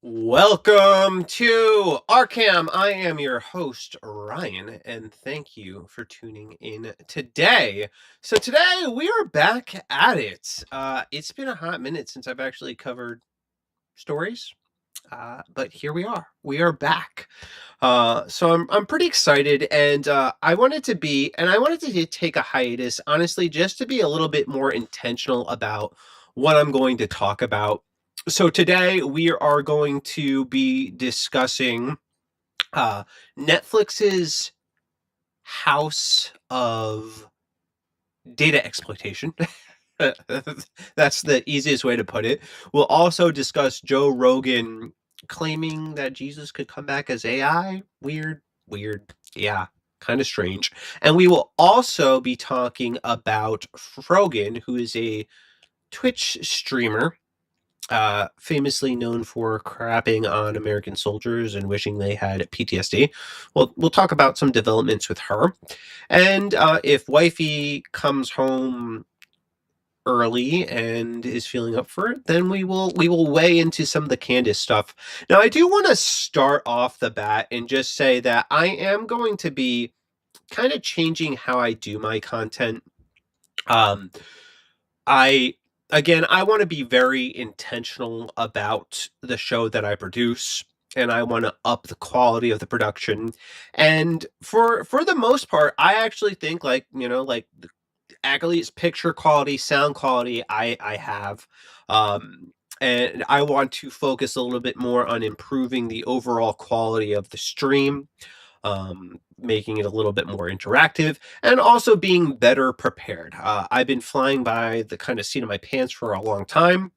Welcome to RCAM. I am your host, Ryan, and thank you for tuning in today. So today we are back at it. It's been a hot minute since I've actually covered stories, but here we are. We are back. So I'm pretty excited, and I wanted to take a hiatus, honestly, just to be a little bit more intentional about what I'm going to talk about. So today we are going to be discussing Netflix's House of Data Exploitation. That's the easiest way to put it. We'll also discuss Joe Rogan claiming that Jesus could come back as AI. Weird. Yeah, kind of strange. And we will also be talking about Frogan, who is a Twitch streamer, famously known for crapping on American soldiers and wishing they had PTSD. We'll talk about some developments with her. And if Wifey comes home early and is feeling up for it, then we will weigh into some of the Candace stuff. Now, I do want to start off the bat and just say that I am going to be kind of changing how I do my content. I want to be very intentional about the show that I produce, and I want to up the quality of the production. And for the most part, I actually think, like, the accolades, picture quality, sound quality, I have. And I want to focus a little bit more on improving the overall quality of the stream, making it a little bit more interactive, and also being better prepared. I've been flying by the kind of seat of my pants for a long time.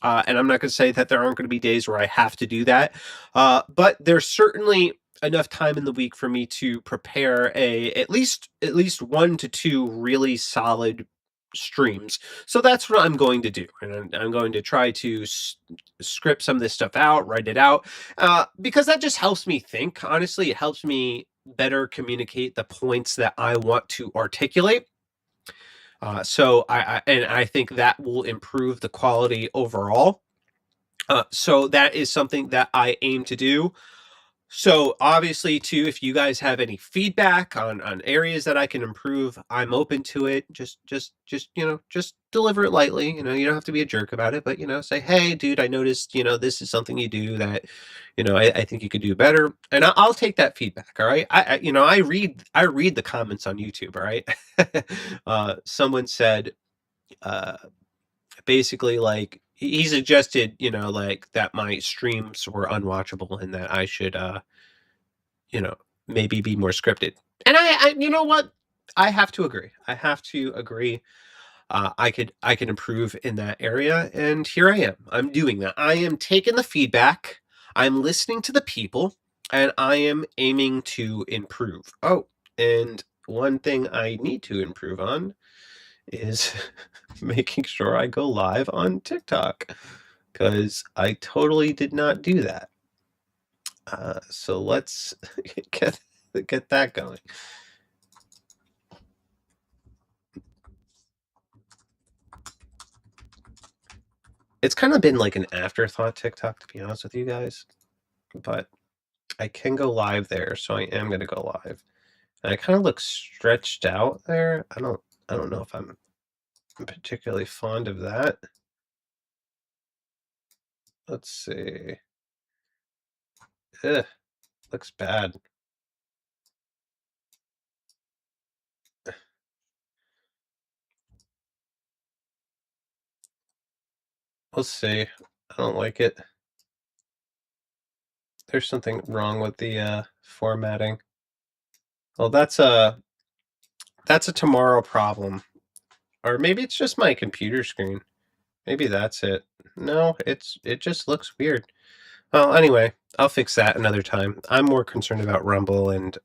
And I'm not going to say that there aren't going to be days where I have to do that. But there's certainly enough time in the week for me to prepare at least 1 to 2 really solid streams. So that's what I'm going to do. And I'm going to try to script some of this stuff out, write it out, because that just helps me think. Honestly, it helps me better communicate the points that I want to articulate. So I think that will improve the quality overall. So that is something that I aim to do. So obviously, too, if you guys have any feedback on areas that I can improve, I'm open to it. Just deliver it lightly. You don't have to be a jerk about it, but say, hey, dude, I noticed, this is something you do that, I think you could do better, and I'll take that feedback. All right, I read the comments on YouTube. All right, someone said, basically, like, he suggested, like, that my streams were unwatchable and that I should, maybe be more scripted. And I you know what? I have to agree. I could improve in that area, and here I am. I'm doing that. I am taking the feedback. I'm listening to the people, and I am aiming to improve. Oh, and one thing I need to improve on is making sure I go live on TikTok, because I totally did not do that. So let's Get that going. It's kind of been like an afterthought TikTok, to be honest with you guys, but I can go live there, so I am going to go live. And I kind of look stretched out there. I don't know if I'm particularly fond of that. Let's see. Ugh, looks bad. We'll see. I don't like it. There's something wrong with the formatting. Well, that's a tomorrow problem. Or maybe it's just my computer screen. Maybe that's it. No, it just looks weird. Well, anyway, I'll fix that another time. I'm more concerned about Rumble and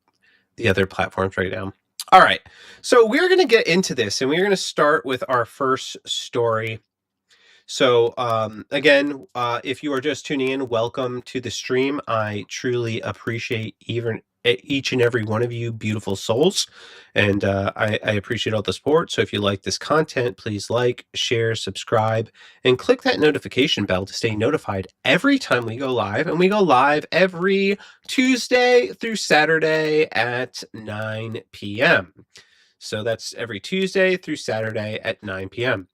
the other platforms right now. All right. So we're going to get into this, and we're going to start with our first story. So again, if you are just tuning in, welcome to the stream. I truly appreciate each and every one of you beautiful souls, and I appreciate all the support. So if you like this content, please like, share, subscribe, and click that notification bell to stay notified every time we go live. And we go live every Tuesday through Saturday at 9 p.m. So that's every Tuesday through Saturday at 9 p.m.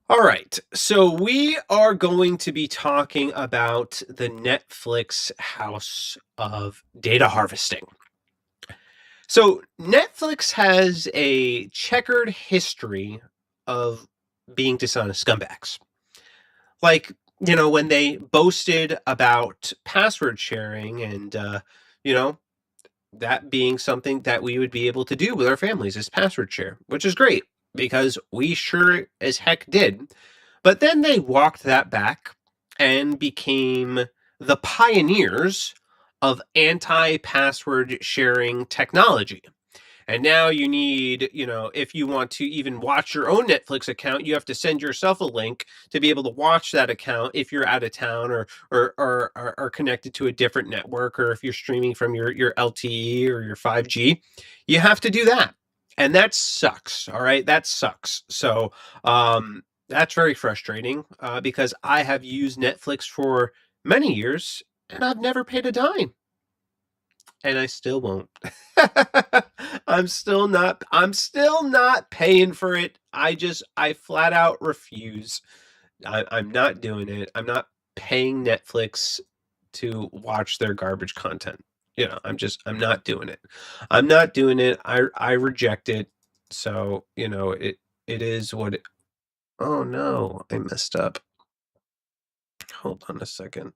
All right, so we are going to be talking about the Netflix house of data harvesting. So Netflix has a checkered history of being dishonest scumbags. Like, when they boasted about password sharing and, that being something that we would be able to do with our families is password share, which is great because we sure as heck did. But then they walked that back and became the pioneers of anti-password sharing technology. And now you need, if you want to even watch your own Netflix account, you have to send yourself a link to be able to watch that account if you're out of town or connected to a different network, or if you're streaming from your LTE or your 5G, you have to do that. And that sucks. All right. That sucks. So that's very frustrating because I have used Netflix for many years and I've never paid a dime. And I still won't. I'm still not paying for it. I flat out refuse. I'm not doing it. I'm not paying Netflix to watch their garbage content. I'm not doing it. I'm not doing it. I reject it. So, it is what it, oh no, I messed up. Hold on a second.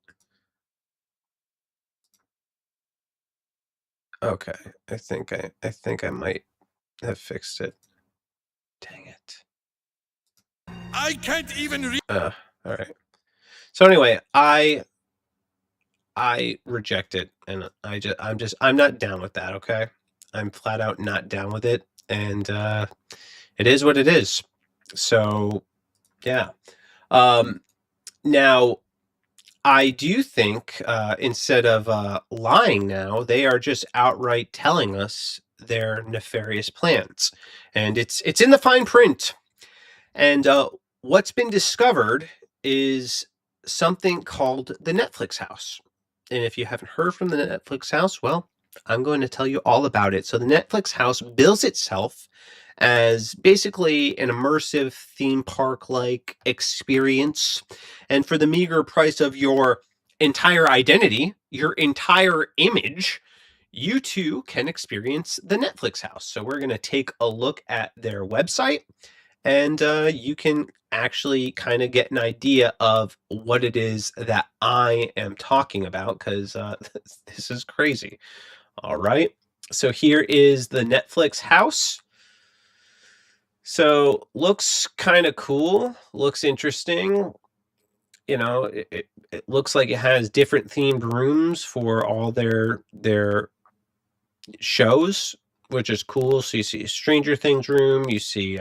Okay, I think I might have fixed it. Dang it. I can't even read. All right. So anyway, I reject it, and I'm not down with that. Okay, I'm flat out not down with it, and it is what it is. So yeah. Now I do think instead of lying, now they are just outright telling us their nefarious plans, and it's in the fine print. And what's been discovered is something called the Netflix house. And if you haven't heard from the Netflix house, well, I'm going to tell you all about it. So the Netflix house bills itself as basically an immersive theme park like experience. And for the meager price of your entire identity, your entire image, you too can experience the Netflix house. So we're going to take a look at their website, and you can actually kind of get an idea of what it is that I am talking about, because this is crazy. All right. So here is the Netflix house. So looks kind of cool, looks interesting. It looks like it has different themed rooms for all their shows, which is cool. So you see Stranger Things room, you see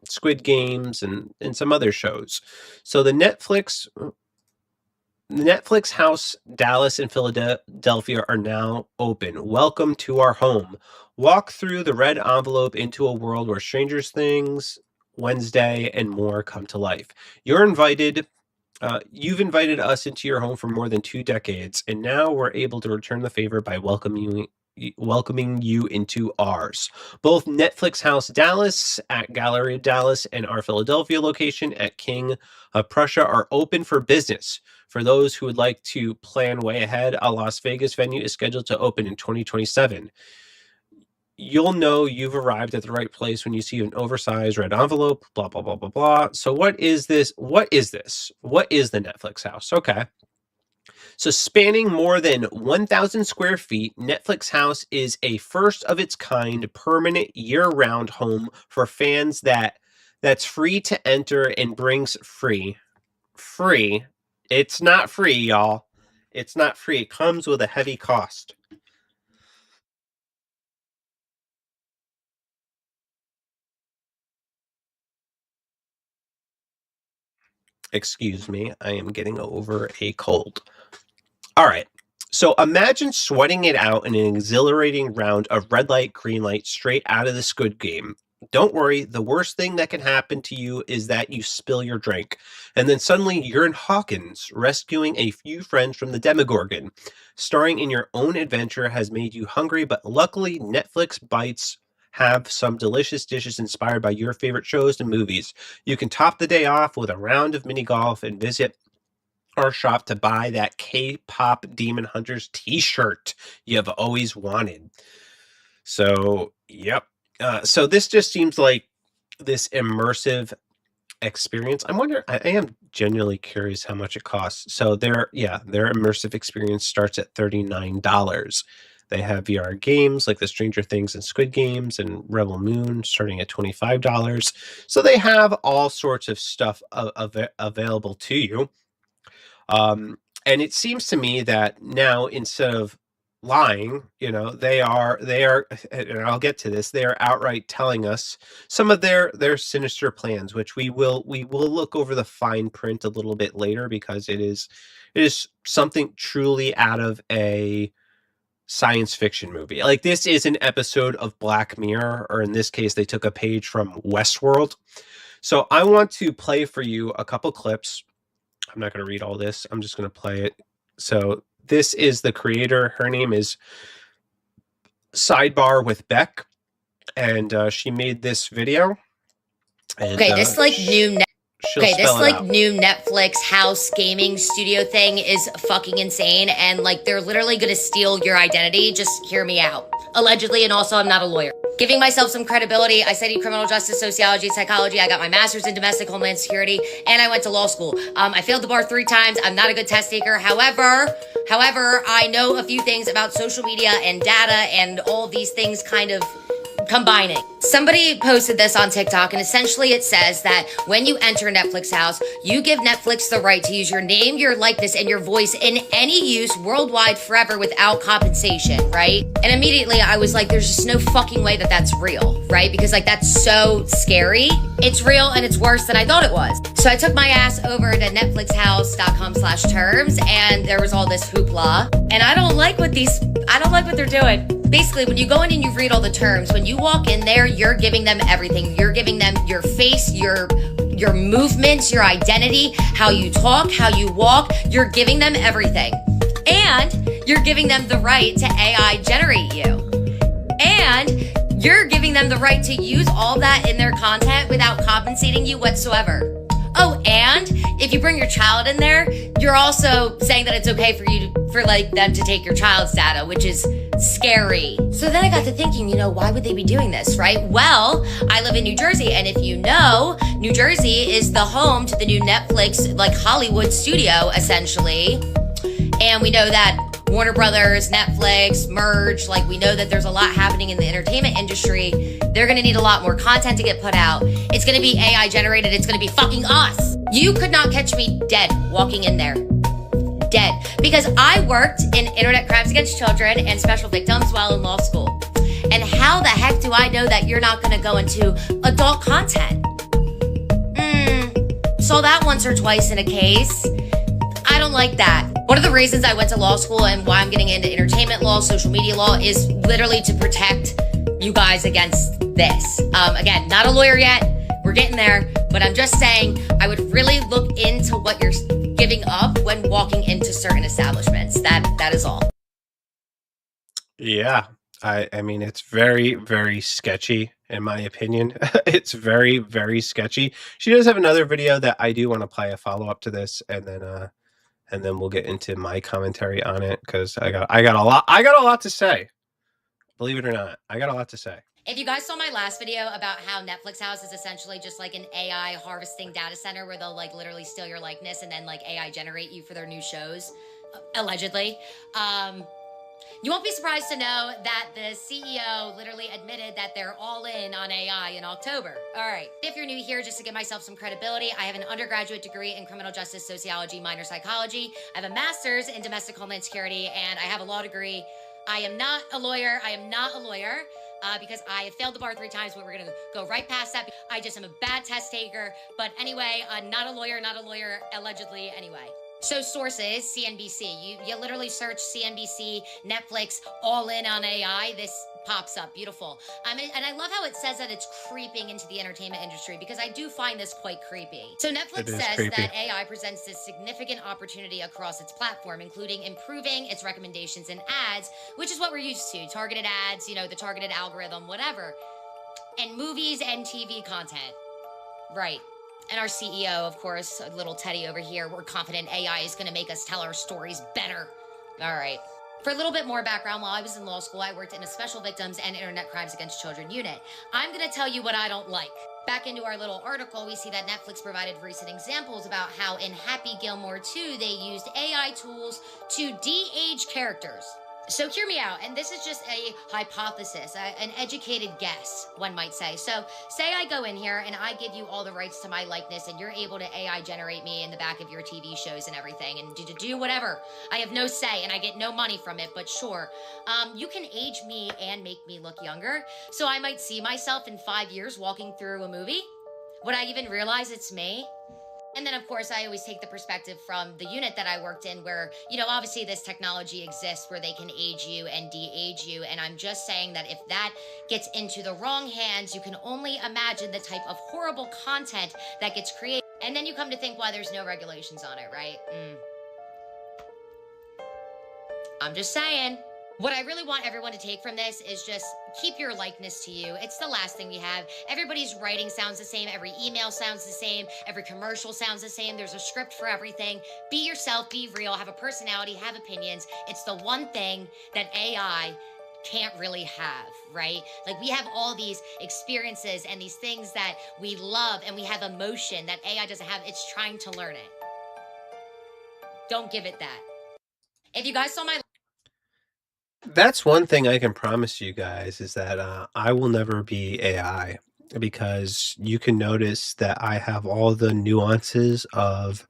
Squid Games, and some other shows. So the Netflix Netflix House Dallas and Philadelphia are now open. Welcome to our home. Walk through the red envelope into a world where Stranger Things, Wednesday, and more come to life. You're invited. You've invited us into your home for more than 2 decades, and now we're able to return the favor by welcoming you into ours. Both Netflix House Dallas at Gallery of Dallas and our Philadelphia location at King of Prussia are open for business. For those who would like to plan way ahead, a Las Vegas venue is scheduled to open in 2027. You'll know you've arrived at the right place when you see an oversized red envelope, blah, blah, blah, blah, blah. So what is this? What is this? What is the Netflix House? Okay. So spanning more than 1,000 square feet, Netflix House is a first of its kind permanent year-round home for fans that's free to enter and brings free. It's not free, y'all. It's not free. It comes with a heavy cost. Excuse me, I am getting over a cold. All right. So imagine sweating it out in an exhilarating round of red light, green light straight out of the Squid Game. Don't worry, the worst thing that can happen to you is that you spill your drink. And then suddenly you're in Hawkins, rescuing a few friends from the Demogorgon. Starring in your own adventure has made you hungry, but luckily Netflix bites have some delicious dishes inspired by your favorite shows and movies. You can top the day off with a round of mini golf and visit our shop to buy that K-pop Demon Hunters t-shirt you've always wanted. So, yep. So this just seems like this immersive experience. I am genuinely curious how much it costs. So their immersive experience starts at $39. They have VR games like the Stranger Things and Squid Games and Rebel Moon starting at $25. So they have all sorts of stuff available to you. And it seems to me that now, instead of lying, they are, and I'll get to this, they are outright telling us some of their sinister plans, which we will look over the fine print a little bit later, because it is something truly out of a science fiction movie. Like, this is an episode of Black Mirror, or in this case, they took a page from Westworld. So I want to play for you a couple clips. I'm not going to read all this. I'm just going to play it. So this is the creator. Her name is Sidebar with Beck, and she made this video. And, okay, this new new Netflix house gaming studio thing is fucking insane, and they're literally gonna steal your identity. Just hear me out. Allegedly, and also I'm not a lawyer. Giving myself some credibility, I studied criminal justice, sociology, psychology. I got my master's in domestic homeland security, and I went to law school. I failed the bar 3 times. I'm not a good test taker. However, I know a few things about social media and data and all these things kind of combining. Somebody posted this on TikTok, and essentially it says that when you enter Netflix House, you give Netflix the right to use your name, your likeness, and your voice in any use worldwide forever without compensation, right? And immediately I was like, there's just no fucking way that that's real, right? Because that's so scary. It's real, and it's worse than I thought it was. So I took my ass over to netflixhouse.com/terms, and there was all this hoopla. And I don't like what they're doing. Basically, when you go in and you read all the terms, when you walk in there, you're giving them everything. You're giving them your face, your movements, your identity, how you talk, how you walk. You're giving them everything. And you're giving them the right to AI generate you. And you're giving them the right to use all that in their content without compensating you whatsoever. Oh, and if you bring your child in there, you're also saying that it's okay for them to take your child's data, which is scary. So then I got to thinking, why would they be doing this, right? Well, I live in New Jersey, and if you know, New Jersey is the home to the new Netflix, Hollywood studio, essentially. And we know that Warner Brothers, Netflix, merge, we know that there's a lot happening in the entertainment industry. They're gonna need a lot more content to get put out. It's gonna be AI generated. It's gonna be fucking us. You could not catch me dead walking in there. Dead. Because I worked in internet crimes against children and special victims while in law school. And how the heck do I know that you're not gonna go into adult content? Saw that once or twice in a case. I don't like that. One of the reasons I went to law school and why I'm getting into entertainment law, social media law, is literally to protect you guys against this. Again, not a lawyer yet. We're getting there, but I'm just saying I would really look into what you're giving up when walking into certain establishments. That is all. Yeah, I mean, it's very, very sketchy, in my opinion. It's very, very sketchy. She does have another video that I do want to play a follow-up to this, and then we'll get into my commentary on it, because I got a lot to say. Believe it or not, I got a lot to say. If you guys saw my last video about how Netflix House is essentially just like an AI harvesting data center where they'll like literally steal your likeness and then like AI generate you for their new shows, allegedly. You won't be surprised to know that the CEO literally admitted that they're all in on AI in October. All right. If you're new here, just to give myself some credibility, I have an undergraduate degree in criminal justice sociology, minor psychology. I have a master's in domestic homeland security, and I have a law degree. I am not a lawyer. Because I have failed the bar 3 times, but we're going to go right past that. I just am a bad test taker. But anyway, not a lawyer, allegedly anyway. So sources, CNBC. You literally search CNBC, Netflix, all in on AI. This pops up. Beautiful. And I love how it says that it's creeping into the entertainment industry, because I do find this quite creepy. So Netflix says that AI presents this significant opportunity across its platform, including improving its recommendations and ads, which is what we're used to. Targeted ads, the targeted algorithm, whatever. And movies and TV content. Right. And our CEO, of course, little Teddy over here, we're confident AI is going to make us tell our stories better. All right. For a little bit more background, while I was in law school, I worked in a special victims and internet crimes against children unit. I'm going to tell you what I don't like. Back into our little article, we see that Netflix provided recent examples about how in Happy Gilmore 2, they used AI tools to de-age characters. So hear me out, and this is just a hypothesis, an educated guess, one might say. So say I go in here and I give you all the rights to my likeness, and you're able to AI generate me in the back of your TV shows and everything, and do whatever. I have no say, and I get no money from it, but sure. You can age me and make me look younger, so I might see myself in 5 years walking through a movie. Would I even realize it's me? And then, of course, I always take the perspective from the unit that I worked in where, obviously this technology exists where they can age you and de-age you. And I'm just saying that if that gets into the wrong hands, you can only imagine the type of horrible content that gets created. And then you come to think why there's no regulations on it, right? I'm just saying. What I really want everyone to take from this is just keep your likeness to you. It's the last thing we have. Everybody's writing sounds the same. Every email sounds the same. Every commercial sounds the same. There's a script for everything. Be yourself, be real, have a personality, have opinions. It's the one thing that AI can't really have, right? Like we have all these experiences and these things that we love and we have emotion that AI doesn't have. It's trying to learn it. Don't give it that. If you guys saw my... That's one thing I can promise you guys is that I will never be AI, because you can notice that I have all the nuances of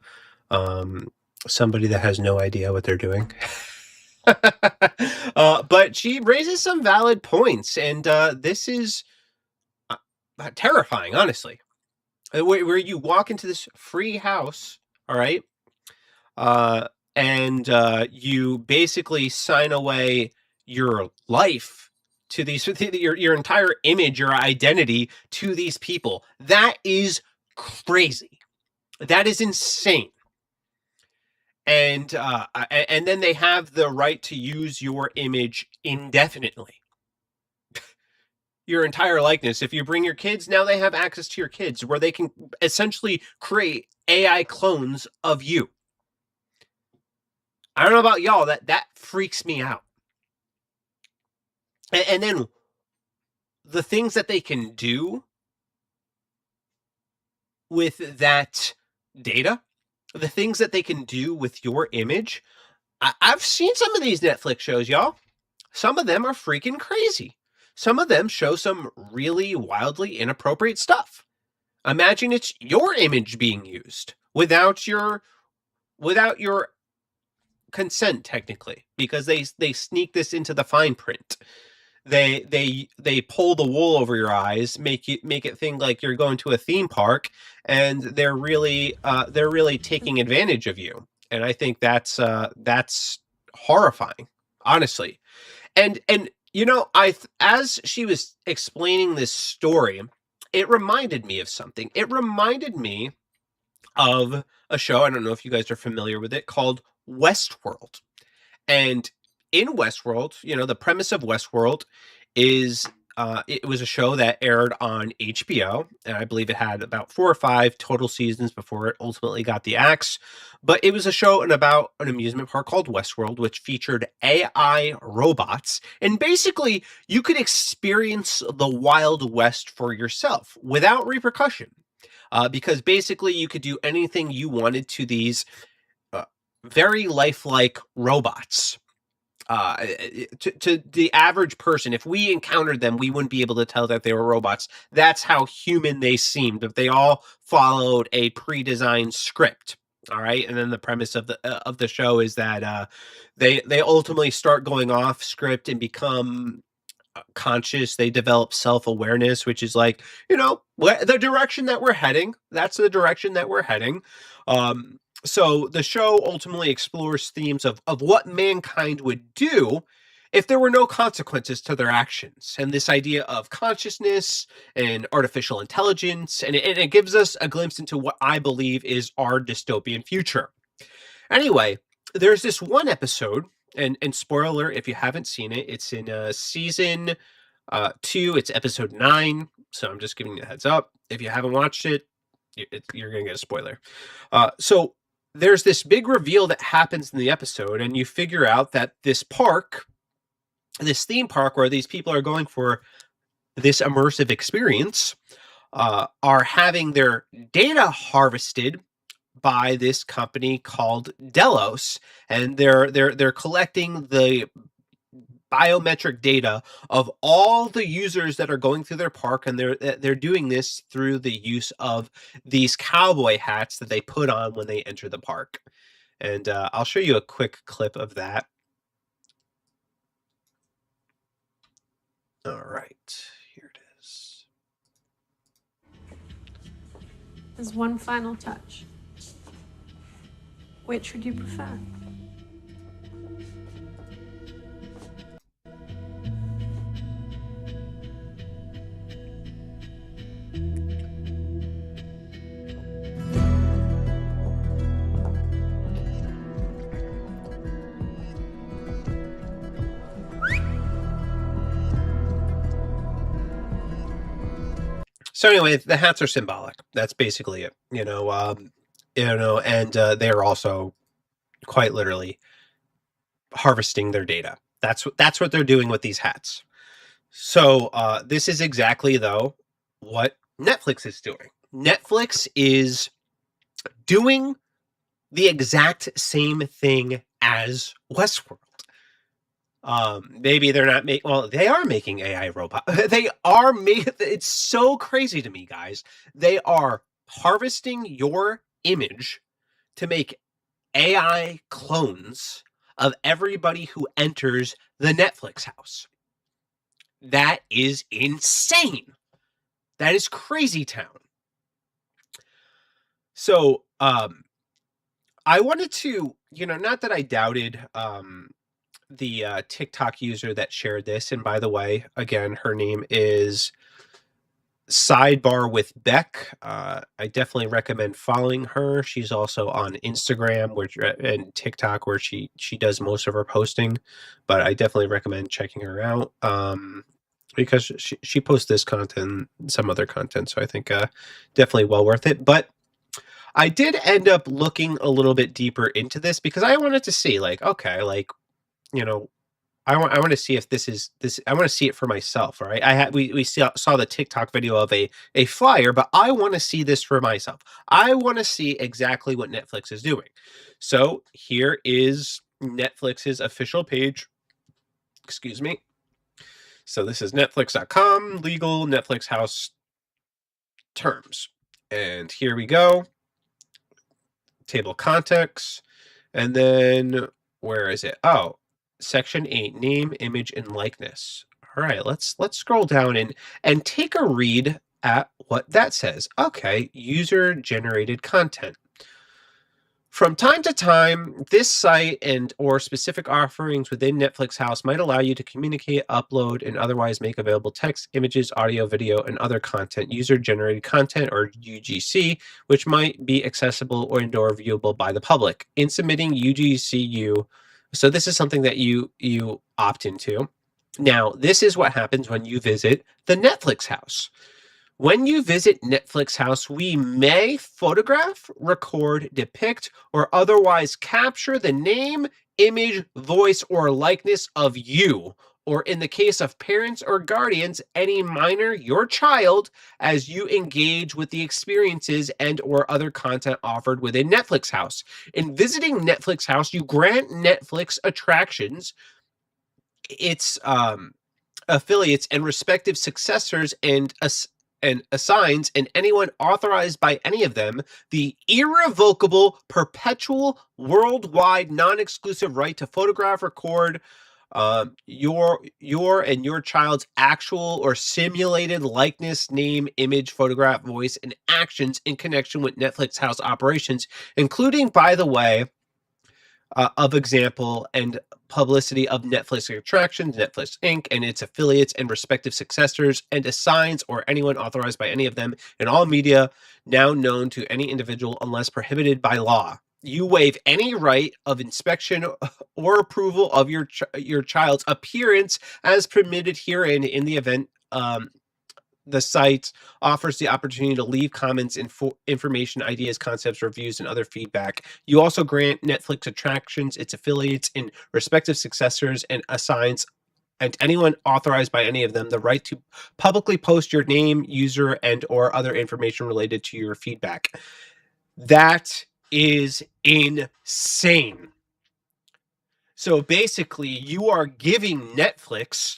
somebody that has no idea what they're doing. But she raises some valid points, and this is terrifying, honestly. Where you walk into this free house, all right, and you basically sign away your life to these, your entire image, your identity to these people. That is crazy. That is insane. And then they have the right to use your image indefinitely. Your entire likeness. If you bring your kids, now they have access to your kids, where they can essentially create AI clones of you. I don't know about y'all, that freaks me out. And then the things that they can do with that data, the things that they can do with your image. I've seen some of these Netflix shows, y'all. Some of them are freaking crazy. Some of them show some really wildly inappropriate stuff. Imagine it's your image being used without your consent, technically, because they sneak this into the fine print. They pull the wool over your eyes, make it think like you're going to a theme park, and they're really taking advantage of you. And I think that's horrifying, honestly. And as she was explaining this story, it reminded me of something. It reminded me of a show, I don't know if you guys are familiar with it, called Westworld. And in Westworld, the premise of Westworld is it was a show that aired on HBO, and I believe it had about 4 or 5 total seasons before it ultimately got the axe. But it was a show about an amusement park called Westworld, which featured AI robots. And basically, you could experience the Wild West for yourself without repercussion. Because basically, you could do anything you wanted to these very lifelike robots. To the average person, if we encountered them, we wouldn't be able to tell that they were robots. That's how human they seemed. If they all followed a pre-designed script. All right, and then the premise of the show is that they ultimately start going off script and become conscious. They develop self-awareness, which is like, the direction that we're heading. That's the direction that we're heading. So the show ultimately explores themes of what mankind would do if there were no consequences to their actions, and this idea of consciousness and artificial intelligence, and it gives us a glimpse into what I believe is our dystopian future. Anyway, there's this one episode, and spoiler if you haven't seen it, it's in season 2, it's episode 9, so I'm just giving you a heads up. If you haven't watched it, you're going to get a spoiler. So there's this big reveal that happens in the episode, and you figure out that this theme park where these people are going for this immersive experience, are having their data harvested by this company called Delos, and they're collecting the biometric data of all the users that are going through their park, and they're doing this through the use of these cowboy hats that they put on when they enter the park. And I'll show you a quick clip of that. All right, here it is. There's one final touch. Which would you prefer? So anyway, the hats are symbolic. That's basically it. And they're also quite literally harvesting their data. That's what they're doing with these hats. So this is exactly, though, what Netflix is doing. Netflix is doing the exact same thing as Westworld. Maybe they're not making. Well, they are making AI robot. They are making. It's so crazy to me, guys. They are harvesting your image to make AI clones of everybody who enters the Netflix house. That is insane. That is crazy town. So, I wanted to, not that I doubted the TikTok user that shared this. And by the way, again, her name is Sidebar with Beck. I definitely recommend following her. She's also on Instagram and TikTok, where she does most of her posting. But I definitely recommend checking her out because she posts this content, some other content. So I think definitely well worth it. But I did end up looking a little bit deeper into this because I wanted to see, I want to see if this is this. I want to see it for myself. All right. We saw the TikTok video of a flyer, but I want to see this for myself. I want to see exactly what Netflix is doing. So here is Netflix's official page. Excuse me. So this is Netflix.com, legal Netflix house terms. And here we go. Table contexts. And then where is it? Oh, Section 8, name, image, and likeness. All right, let's scroll down and take a read at what that says. Okay, user-generated content. From time to time, this site and or specific offerings within Netflix House might allow you to communicate, upload, and otherwise make available text, images, audio, video, and other content, user-generated content, or UGC, which might be accessible or viewable by the public. In submitting UGCU, so this is something that you opt into. Now, this is what happens when you visit the Netflix House. When you visit Netflix House, we may photograph, record, depict, or otherwise capture the name, image, voice, or likeness of you, or in the case of parents or guardians, any minor, your child, as you engage with the experiences and or other content offered within Netflix House. In visiting Netflix House, you grant Netflix attractions its affiliates and respective successors and assigns and anyone authorized by any of them the irrevocable, perpetual, worldwide, non-exclusive right to photograph, record your and your child's actual or simulated likeness, name, image, photograph, voice, and actions in connection with Netflix House operations, including, by the way, of example and publicity of Netflix attractions, Netflix Inc., and its affiliates and respective successors, and assigns or anyone authorized by any of them in all media now known to any individual unless prohibited by law. You waive any right of inspection or approval of your child's appearance as permitted herein in the event the site offers the opportunity to leave comments, information, ideas, concepts, reviews, and other feedback. You also grant Netflix attractions, its affiliates, and respective successors, and assigns and anyone authorized by any of them the right to publicly post your name, user, and or other information related to your feedback. That is insane. So basically, you are giving Netflix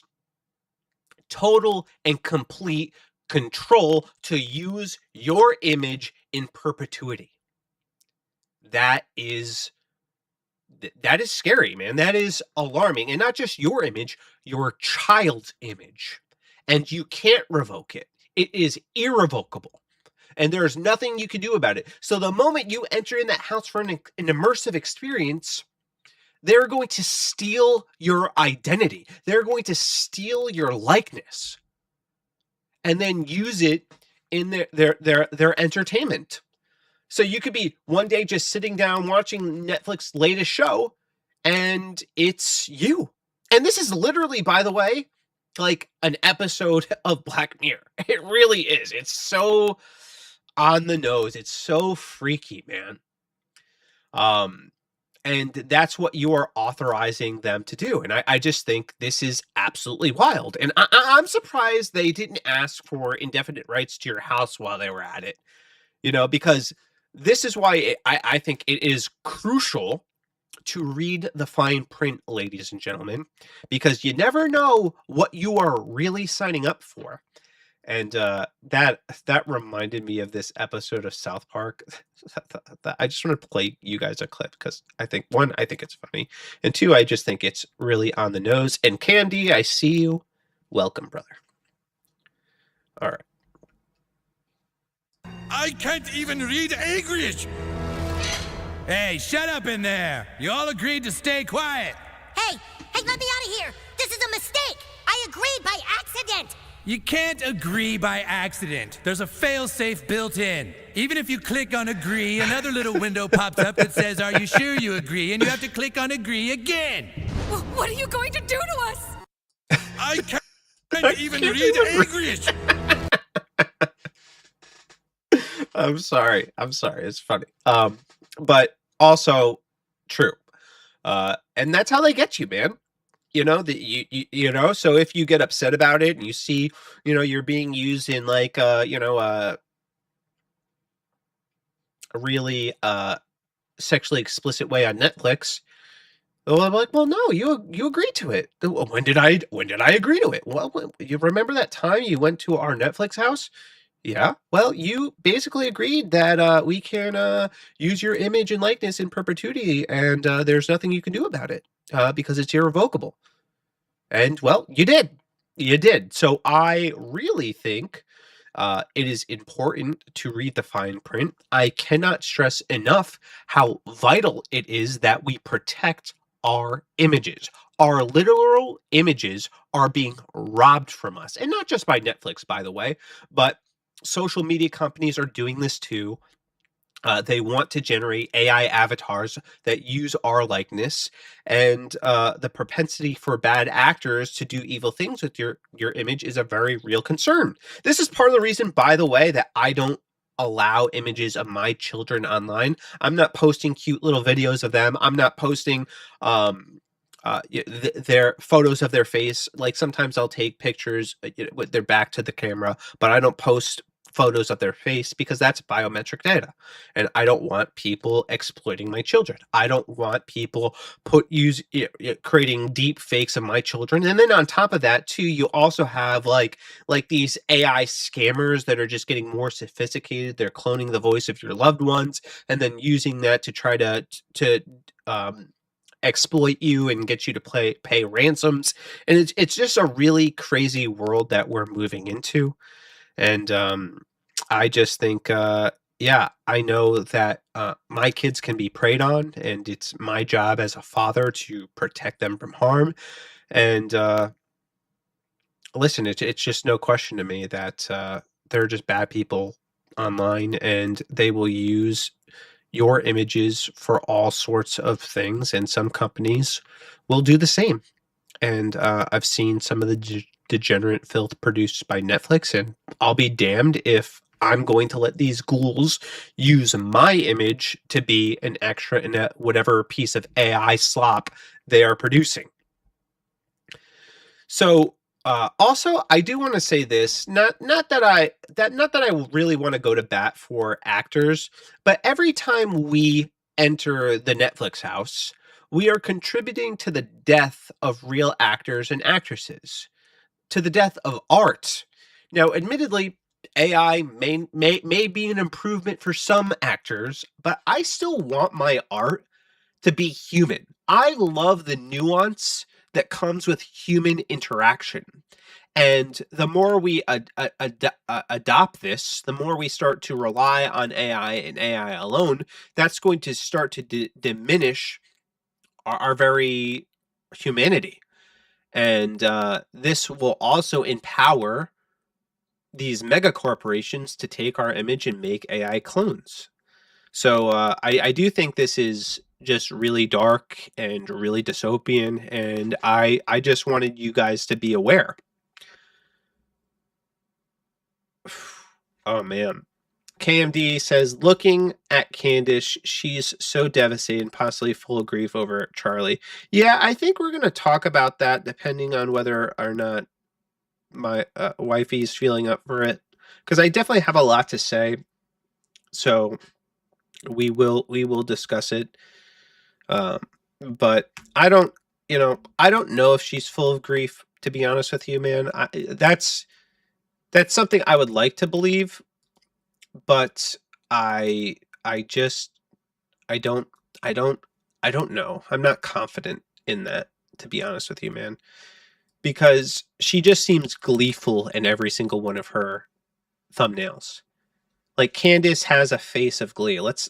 total and complete control to use your image in perpetuity. That is scary, man. That is alarming. And not just your image, your child's image. And you can't revoke it. It is irrevocable. And there's nothing you can do about it. So the moment you enter in that house for an immersive experience, they're going to steal your identity. They're going to steal your likeness and then use it in their entertainment. So you could be one day just sitting down watching Netflix's latest show and it's you. And this is literally, by the way, like an episode of Black Mirror. It really is. It's so on the nose. It's so freaky, man. And that's what you are authorizing them to do. And I just think this is absolutely wild. And I'm surprised they didn't ask for indefinite rights to your house while they were at it, because this is why I think it is crucial to read the fine print, ladies and gentlemen, because you never know what you are really signing up for. And that reminded me of this episode of South Park. I just want to play you guys a clip because I think, one, I think it's funny. And two, I just think it's really on the nose. And Candy, I see you. Welcome, brother. All right. I can't even read English. Hey, shut up in there. You all agreed to stay quiet. Hey, let me out of here. This is a mistake. I agreed by accident. You can't agree by accident. There's a fail-safe built in. Even if you click on agree, another little window pops up that says, "Are you sure you agree?" And you have to click on agree again. What are you going to do to us? I can't even read English. I'm sorry. It's funny. But also true. And that's how they get you, man. So if you get upset about it and you see, you're being used in like, a really sexually explicit way on Netflix, well, I'm like, well, no, you agreed to it. When did I agree to it? Well, you remember that time you went to our Netflix house? Yeah. Well, you basically agreed that we can use your image and likeness in perpetuity, and there's nothing you can do about it because it's irrevocable. And well, you did. So I really think It is important to read the fine print. I cannot stress enough how vital it is that we protect our images. Our literal images are being robbed from us. And not just by Netflix, by the way, but social media companies are doing this too. They want to generate AI avatars that use our likeness, and the propensity for bad actors to do evil things with your image is a very real concern. This is part of the reason, by the way, that I don't allow images of my children online. I'm not posting cute little videos of them. I'm not posting their photos of their face. Like sometimes I'll take pictures with their back to the camera, but I don't post photos of their face because that's biometric data, and I don't want people exploiting my children. I don't want people creating deep fakes of my children. And then on top of that too, you also have like these AI scammers that are just getting more sophisticated. They're cloning the voice of your loved ones and then using that to try to exploit you and get you to pay ransoms. And it's just a really crazy world that we're moving into. And I just think, yeah, I know that my kids can be preyed on, and it's my job as a father to protect them from harm. And listen, it's just no question to me that they're just bad people online, and they will use your images for all sorts of things. And some companies will do the same. And I've seen some of the degenerate filth produced by Netflix, and I'll be damned if I'm going to let these ghouls use my image to be an extra in whatever piece of AI slop they are producing. So also, I do want to say this, not that I really want to go to bat for actors, but every time we enter the Netflix house, we are contributing to the death of real actors and actresses, to the death of art. Now, admittedly, AI may be an improvement for some actors, but I still want my art to be human. I love the nuance that comes with human interaction. And the more we adopt this, the more we start to rely on AI and AI alone, that's going to start to diminish our very humanity. And this will also empower these mega corporations to take our image and make AI clones. So I do think this is just really dark and really dystopian, and I just wanted you guys to be aware. Oh man. KMD says, looking at Candace, she's so devastated and possibly full of grief over Charlie. Yeah, I think we're going to talk about that depending on whether or not my wifey's feeling up for it. Because I definitely have a lot to say. So we will discuss it. But I don't know if she's full of grief, to be honest with you, man. That's something I would like to believe, but I don't know. I'm not confident in that, to be honest with you, man, because she just seems gleeful in every single one of her thumbnails. Like Candace has a face of glee. Let's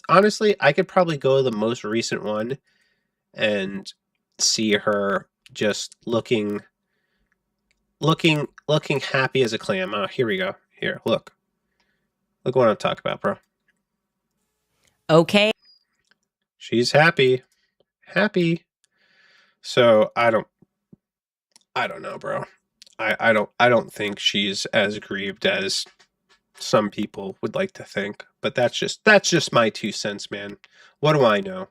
honestly, I could probably go to the most recent one and see her just looking happy as a clam. Oh, here we go. Here, look what I'm talking about, bro. Okay. She's happy. So I don't know, bro. I don't think she's as grieved as some people would like to think, but that's just my 2 cents, man. What do I know?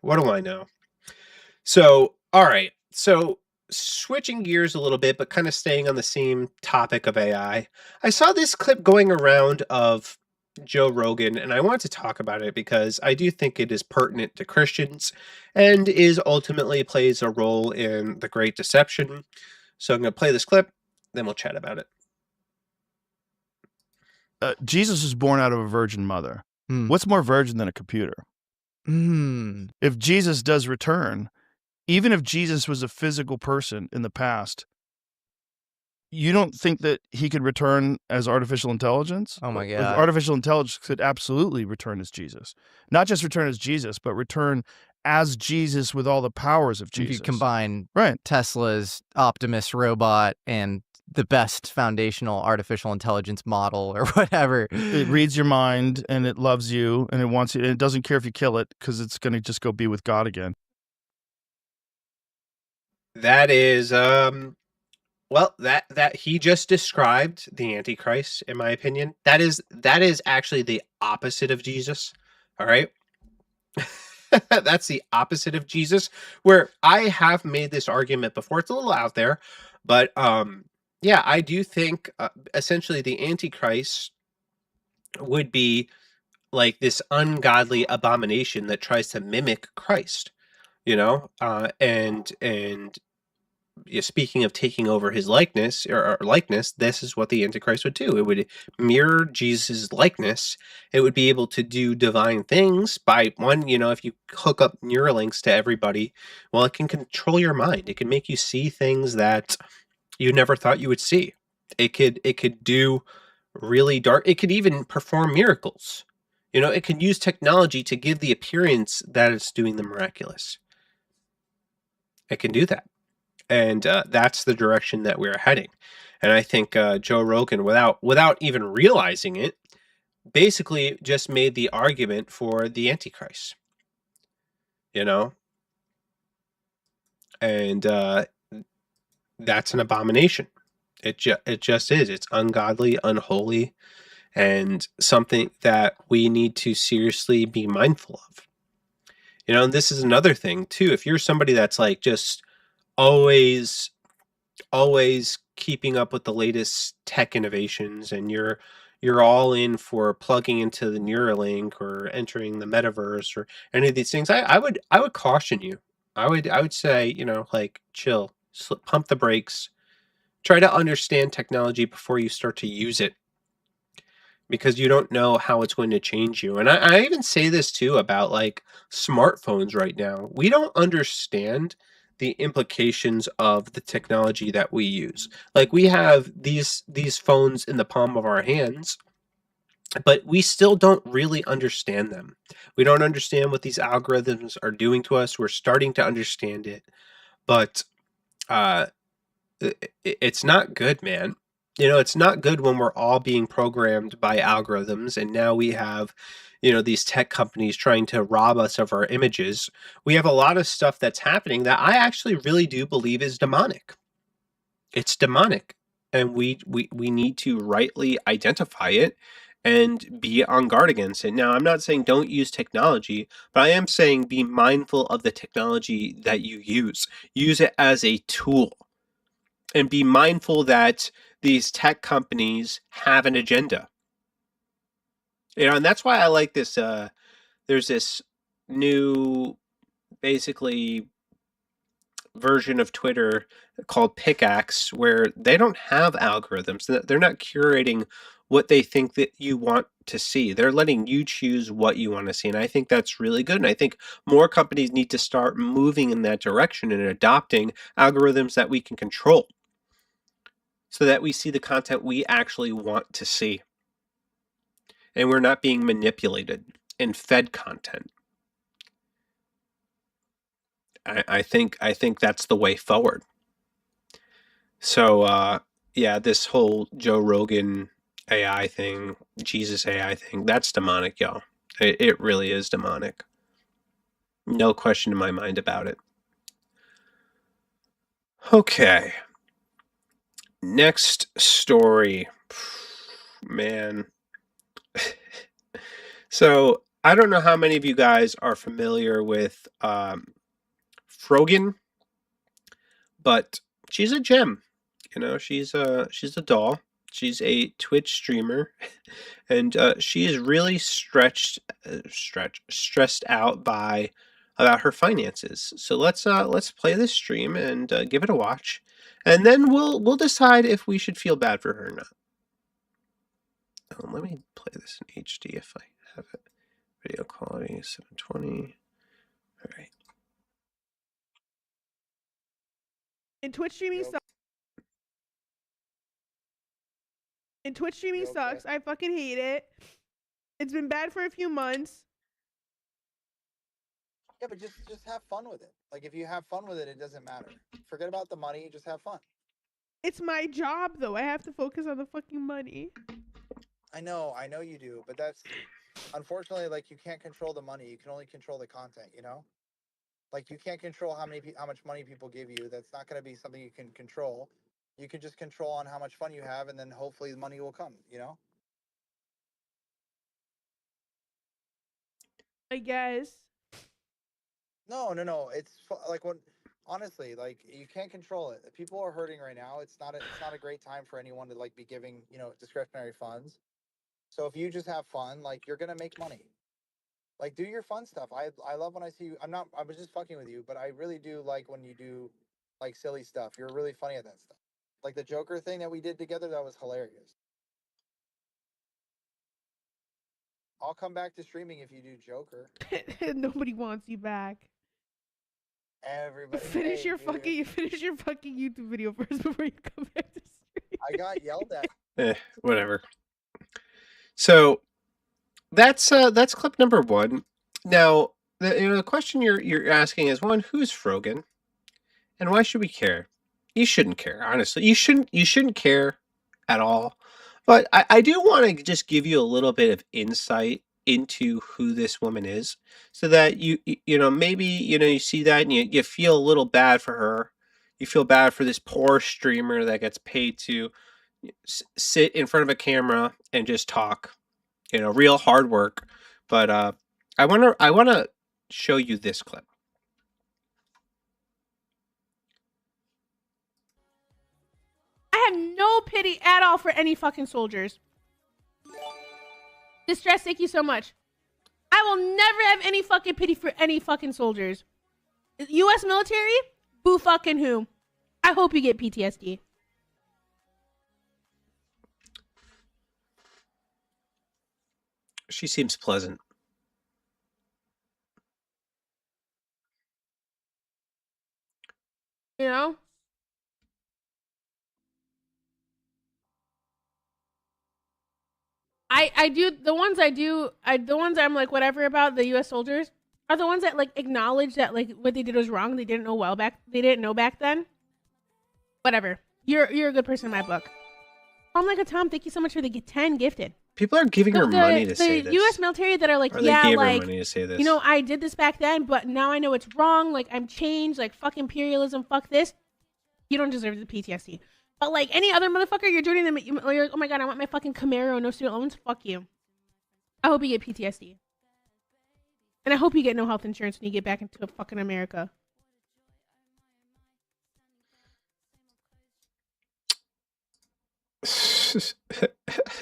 So, all right. So switching gears a little bit, but kind of staying on the same topic of AI. I saw this clip going around of Joe Rogan, and I want to talk about it because I do think it is pertinent to Christians and is ultimately plays a role in the Great Deception. So I'm going to play this clip, then we'll chat about it. Jesus was born out of a virgin mother. What's more virgin than a computer? If Jesus does return, even if Jesus was a physical person in the past, you don't think that he could return as artificial intelligence? Oh my Like, God. artificial intelligence could absolutely return as Jesus. Not just return as Jesus, but return as Jesus with all the powers of If Jesus. you combine Right. Tesla's Optimus robot and the best foundational artificial intelligence model or whatever. It reads your mind and it loves you and it wants you and it doesn't care if you kill it because it's going to just go be with God again. That is well, that he just described the Antichrist, in my opinion. That is actually the opposite of Jesus. All right. That's the opposite of Jesus, where I have made this argument before. It's a little out there, but yeah, I do think essentially the Antichrist would be like this ungodly abomination that tries to mimic Christ, you know, and speaking of taking over his likeness or likeness, this is what the Antichrist would do. It would mirror Jesus' likeness. It would be able to do divine things by one, if you hook up Neuralinks to everybody, well, it can control your mind. It can make you see things that you never thought you would see. It could do really dark. It could even perform miracles. It can use technology to give the appearance that it's doing the miraculous. It can do that. And that's the direction that we're heading. And I think Joe Rogan, without even realizing it, basically just made the argument for the Antichrist. And that's an abomination. It just is. It's ungodly, unholy, and something that we need to seriously be mindful of. And this is another thing too. If you're somebody that's like just always keeping up with the latest tech innovations and you're all in for plugging into the Neuralink or entering the metaverse or any of these things, I would caution you. I would say, like, chill, pump the brakes, try to understand technology before you start to use it, because you don't know how it's going to change you. And I even say this too about like smartphones right now. We don't understand the implications of the technology that we use. Like, we have these phones in the palm of our hands, but we still don't really understand them. We don't understand what these algorithms are doing to us. We're starting to understand it, but it's not good, man. It's not good when we're all being programmed by algorithms, and now we have, these tech companies trying to rob us of our images. We have a lot of stuff that's happening that I actually really do believe is demonic. It's demonic, and we need to rightly identify it and be on guard against it. Now, I'm not saying don't use technology, but I am saying be mindful of the technology that you use. Use it as a tool. And be mindful that these tech companies have an agenda. And that's why I like this. There's this new, basically, version of Twitter called Pickaxe, where they don't have algorithms. They're not curating what they think that you want to see. They're letting you choose what you want to see. And I think that's really good. And I think more companies need to start moving in that direction and adopting algorithms that we can control, so that we see the content we actually want to see. And we're not being manipulated and fed content. I think that's the way forward. So yeah, this whole Joe Rogan AI thing, Jesus AI thing, that's demonic, y'all. It really is demonic. No question in my mind about it. Okay. Next story. Man. So I don't know how many of you guys are familiar with Frogan, but she's a gem. She's a doll. She's a Twitch streamer, and she is really stressed out about her finances. So let's play this stream and give it a watch, and then we'll decide if we should feel bad for her or not. Let me play this in HD if I have it. Video quality 720. All right. In Twitch streaming And Twitch streaming sucks. I fucking hate it. It's been bad for a few months. Yeah, but just have fun with it. Like, if you have fun with it, it doesn't matter. Forget about the money. Just have fun. It's my job, though. I have to focus on the fucking money. I know you do, but that's unfortunately, like, you can't control the money. You can only control the content. You know, like, you can't control how much money people give you. That's not going to be something you can control. You can just control on how much fun you have, and then hopefully the money will come. You know. I guess. No. It's like when honestly, like, you can't control it. People are hurting right now. It's not a great time for anyone to like be giving, discretionary funds. So if you just have fun, like, you're gonna make money. Like, do your fun stuff. I love when I see you. I was just fucking with you, but I really do like when you do like silly stuff. You're really funny at that stuff. Like the Joker thing that we did together, that was hilarious. I'll come back to streaming if you do Joker. Nobody wants you back. Everybody Finish your dude. fucking YouTube video first before you come back to stream. I got yelled at. Whatever. So that's clip number one. Now, the question you're asking is, one, who's Frogan, and why should we care? You shouldn't care, honestly. You shouldn't care at all. But I do want to just give you a little bit of insight into who this woman is, so that you maybe you see that and you feel a little bad for her. You feel bad for this poor streamer that gets paid to sit in front of a camera and just talk. Real hard work. But I want to show you this clip. I have no pity at all for any fucking soldiers. Distress, thank you so much. I will never have any fucking pity for any fucking soldiers. U.S. military? Boo fucking who? I hope you get PTSD. She seems pleasant. You know? I do the ones I'm like whatever about the U.S. soldiers are the ones that like acknowledge that like what they did was wrong. They didn't know back then. Whatever. You're a good person in my book. I'm like a Tom. Thank you so much for the 10 gifted. People are giving her money to say this. The U.S. military that are like, or yeah, they gave like, her money to say this. I did this back then, but now I know it's wrong. Like, I'm changed. Like, fuck imperialism. Fuck this. You don't deserve the PTSD. But like any other motherfucker, you're joining them. You're like, oh my god, I want my fucking Camaro, no student loans. Fuck you. I hope you get PTSD. And I hope you get no health insurance when you get back into fucking America.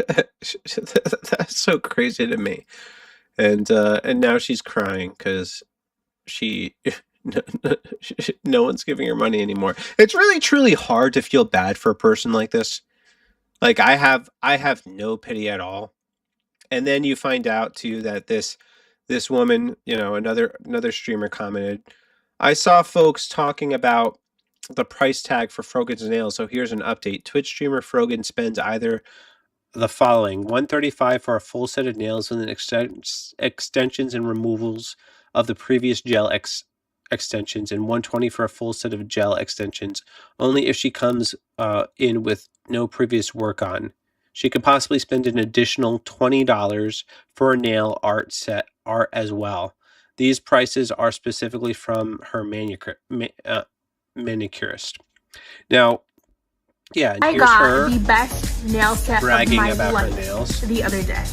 That's so crazy to me. And now she's crying because no one's giving her money anymore. It's really truly hard to feel bad for a person like this. Like, I have no pity at all. And then you find out too that this woman, another streamer commented, I saw folks talking about the price tag for Frogan's nails. So here's an update. Twitch streamer Frogan spends either the following: $135 for a full set of nails and then extensions and removals of the previous gel extensions, and $120 for a full set of gel extensions, only if she comes in with no previous work on. She could possibly spend an additional $20 for a nail art as well. These prices are specifically from her manicurist. Now, yeah, and I here's got her the best nail set bragging of my about life her nails the other day.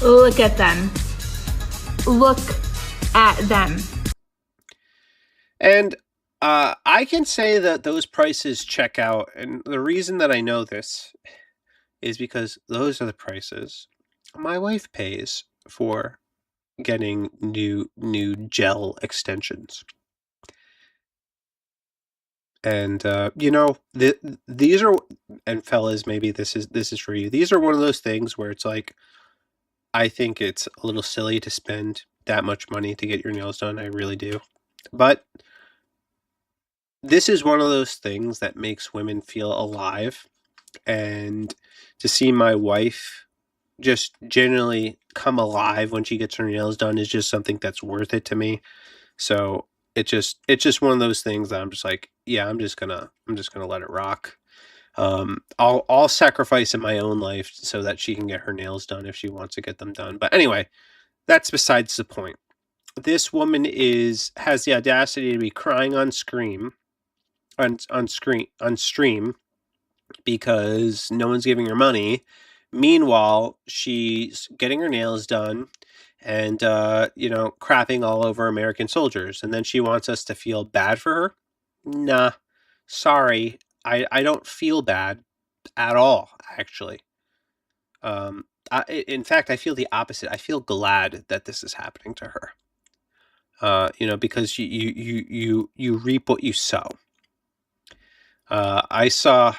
Look at them. Look at them. And I can say that those prices check out. And the reason that I know this is because those are the prices my wife pays for getting new gel extensions. And these are, and fellas, maybe this is for you. These are one of those things where it's like, I think it's a little silly to spend that much money to get your nails done. I really do. But this is one of those things that makes women feel alive, and to see my wife just genuinely come alive when she gets her nails done is just something that's worth it to me. So it's just one of those things that I'm just like, yeah, I'm just gonna let it rock. I'll sacrifice in my own life so that she can get her nails done if she wants to get them done. But anyway, that's besides the point. This woman has the audacity to be crying on stream because no one's giving her money. Meanwhile, she's getting her nails done and crapping all over American soldiers, and then she wants us to feel bad for her. Nah, sorry, I don't feel bad at all, actually. In fact, I feel the opposite. I feel glad that this is happening to her. Because you reap what you sow. I saw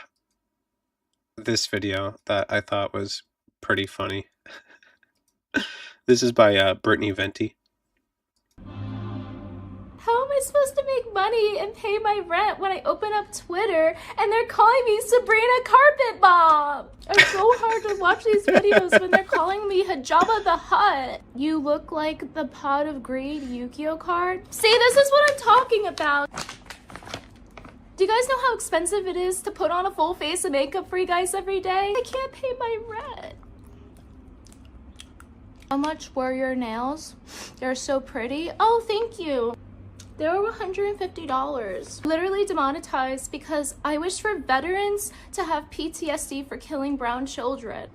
this video that I thought was pretty funny. This is by Brittany Venti. How am I supposed to make money and pay my rent when I open up Twitter and they're calling me Sabrina Carpet Bomb? It's so hard to watch these videos when they're calling me Hijaba the Hutt. You look like the Pot of Greed Yu-Gi-Oh card. See, this is what I'm talking about. Do you guys know how expensive it is to put on a full face of makeup for you guys every day? I can't pay my rent. How much were your nails? They're so pretty. Oh, thank you. They were $150. Literally demonetized because I wish for veterans to have PTSD for killing brown children.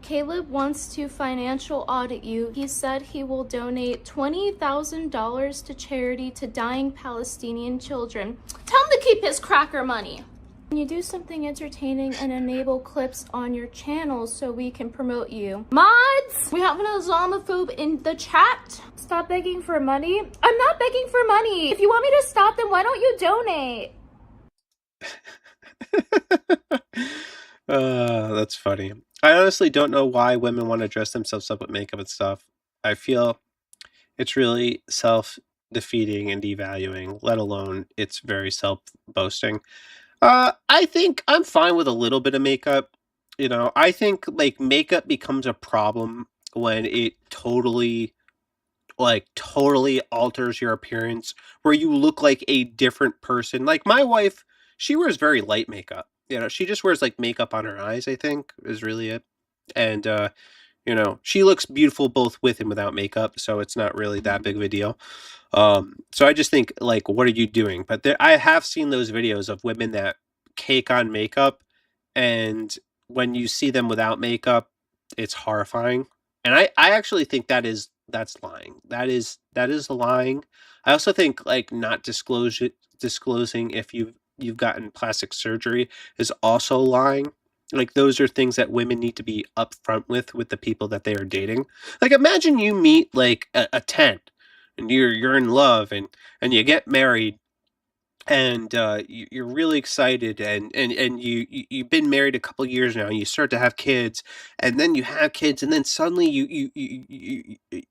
Caleb wants to financial audit you. He said he will donate $20,000 to charity to dying Palestinian children. Tell him to keep his cracker money. Can you do something entertaining and enable clips on your channel so we can promote you? Mods, we have an Islamophobe in the chat. Stop begging for money. I'm not begging for money. If you want me to stop, then why don't you donate? That's funny. I honestly don't know why women want to dress themselves up with makeup and stuff. I feel it's really self-defeating and devaluing, let alone it's very self-boasting. I think I'm fine with a little bit of makeup. I think like makeup becomes a problem when it totally alters your appearance, where you look like a different person. Like my wife, she wears very light makeup. She just wears like makeup on her eyes, I think, is really it. And she looks beautiful both with and without makeup, so it's not really that big of a deal. So I just think, like, what are you doing? But I have seen those videos of women that cake on makeup, and when you see them without makeup, it's horrifying. And I actually think that's lying. That is lying. I also think like not disclosing if you've gotten plastic surgery is also lying. Like those are things that women need to be upfront with the people that they are dating. Like imagine you meet like a 10 and you're in love and you get married and you're really excited and you've been married a couple years now and you start to have kids and then you have kids and then suddenly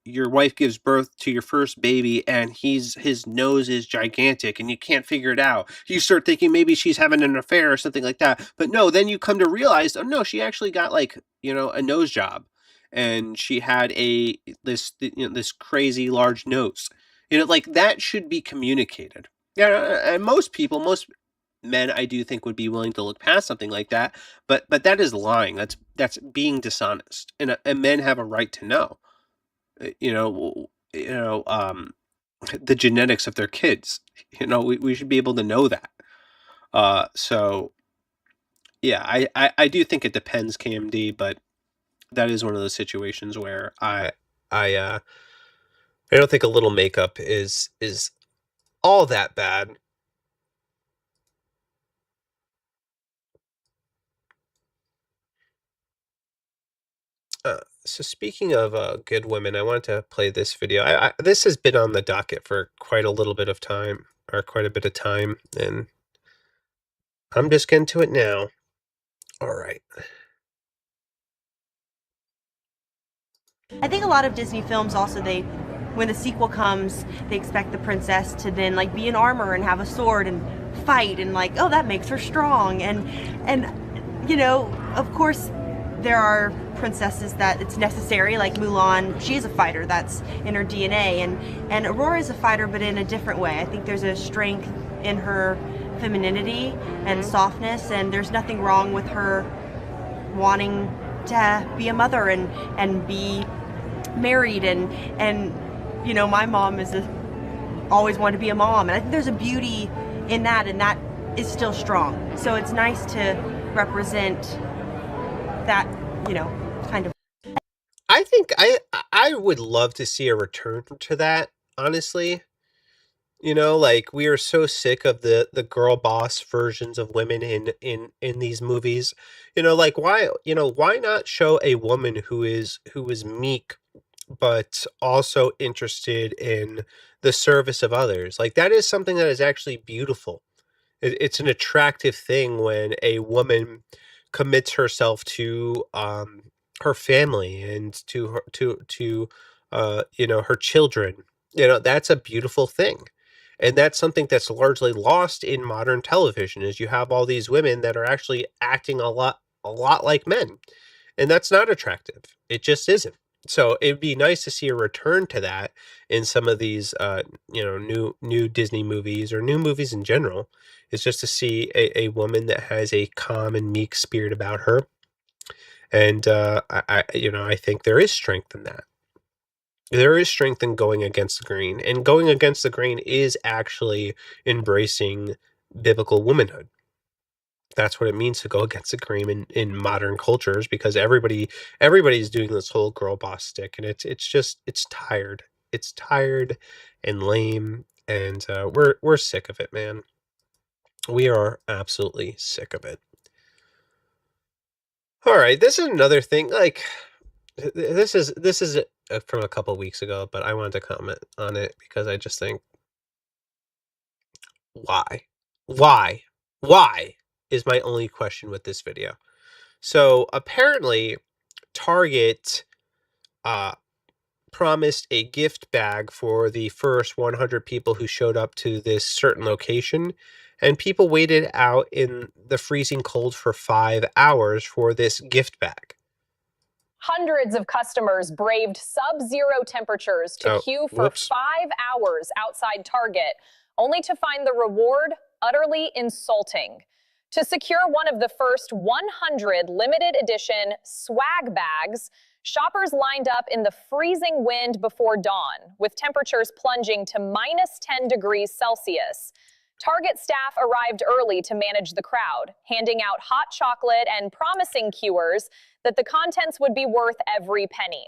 your wife gives birth to your first baby and his nose is gigantic and you can't figure it out. You start thinking maybe she's having an affair or something like that, but no, then you come to realize, oh no, she actually got like a nose job and she had this crazy large nose. Like that should be communicated. Yeah, and most men, I do think, would be willing to look past something like that. But that is lying. That's being dishonest, and men have a right to know. The genetics of their kids. We should be able to know that. So, yeah, I do think it depends, KMD, but that is one of those situations where I don't think a little makeup is all that bad. So speaking of good women, I wanted to play this video. This has been on the docket for quite a bit of time, and I'm just getting to it now. All right. I think a lot of Disney films also, they when the sequel comes, they expect the princess to then like be in armor and have a sword and fight, and like, oh, that makes her strong. And you know, of course, there are princesses that it's necessary, like Mulan. She is a fighter, that's in her DNA, and Aurora is a fighter, but in a different way. I think there's a strength in her femininity and softness, and there's nothing wrong with her wanting to be a mother and be married, and you know, my mom always wanted to be a mom, and I think there's a beauty in that, and that is still strong. So it's nice to represent that, you know, kind of. I think I would love to see a return to that, honestly. You know, like, we are so sick of the girl boss versions of women in these movies. You know, like, why not show a woman who is meek but also interested in the service of others? Like, that is something that is actually beautiful. It's an attractive thing when a woman commits herself to her family and to her you know, her children. You know, that's a beautiful thing. And that's something that's largely lost in modern television, is you have all these women that are actually acting a lot like men. And that's not attractive. It just isn't. So it'd be nice to see a return to that in some of these you know, new Disney movies, or new movies in general. Is just to see a woman that has a calm and meek spirit about her. And I you know, I think there is strength in that. There is strength in going against the grain, and going against the grain is actually embracing biblical womanhood. That's what it means to go against the grain in modern cultures, because everybody's doing this whole girl boss stick, and it's just, it's tired. It's tired and lame, and we're sick of it, man. We are absolutely sick of it. All right, this is another thing. Like, this is from a couple weeks ago, but I wanted to comment on it because I just think, why? Why is my only question with this video. So apparently Target promised a gift bag for the first 100 people who showed up to this certain location, and people waited out in the freezing cold for 5 hours for this gift bag. Hundreds of customers braved sub-zero temperatures to queue for 5 hours outside Target, only to find the reward utterly insulting. To secure one of the first 100 limited edition swag bags, shoppers lined up in the freezing wind before dawn, with temperatures plunging to -10 degrees Celsius. Target staff arrived early to manage the crowd, handing out hot chocolate and promising queuers that the contents would be worth every penny.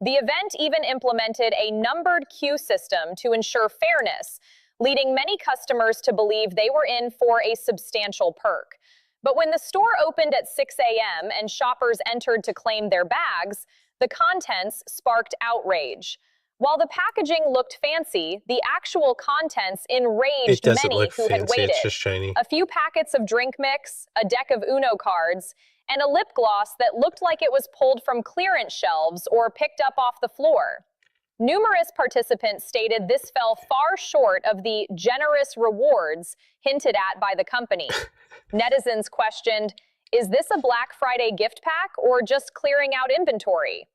The event even implemented a numbered queue system to ensure fairness, leading many customers to believe they were in for a substantial perk. But when the store opened at 6 a.m. and shoppers entered to claim their bags, the contents sparked outrage. While the packaging looked fancy, the actual contents enraged many who had waited. It's just shiny. A few packets of drink mix, a deck of Uno cards, and a lip gloss that looked like it was pulled from clearance shelves or picked up off the floor. Numerous participants stated this fell far short of the generous rewards hinted at by the company. Netizens questioned, is this a Black Friday gift pack or just clearing out inventory?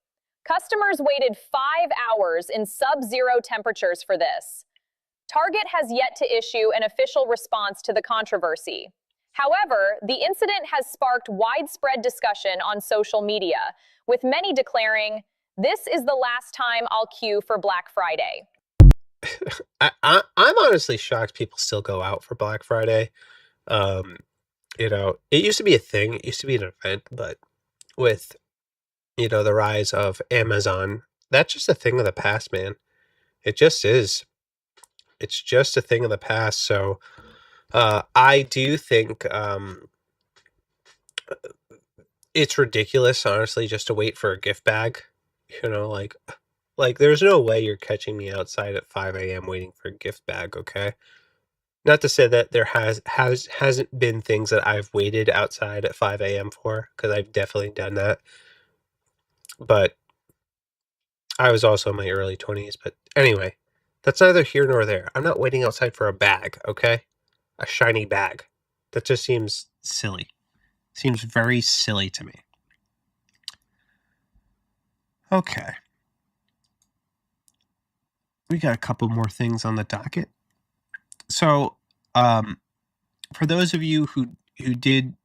Customers waited 5 hours in sub-zero temperatures for this. Target has yet to issue an official response to the controversy. However, the incident has sparked widespread discussion on social media, with many declaring, this is the last time I'll queue for Black Friday. I'm honestly shocked people still go out for Black Friday. You know, it used to be a thing. It used to be an event, but with, you know, the rise of Amazon, that's just a thing of the past, man. It just is. It's just a thing of the past. So I do think it's ridiculous, honestly, just to wait for a gift bag. You know, like there's no way you're catching me outside at 5 a.m. waiting for a gift bag, okay? Not to say that there hasn't been things that I've waited outside at 5 a.m. for, because I've definitely done that. But I was also in my early 20s, but Anyway, that's neither here nor there. I'm not waiting outside for a bag, okay? A shiny bag. That just seems silly. Seems very silly to me. Okay. We got a couple more things on the docket. So, for those of you who did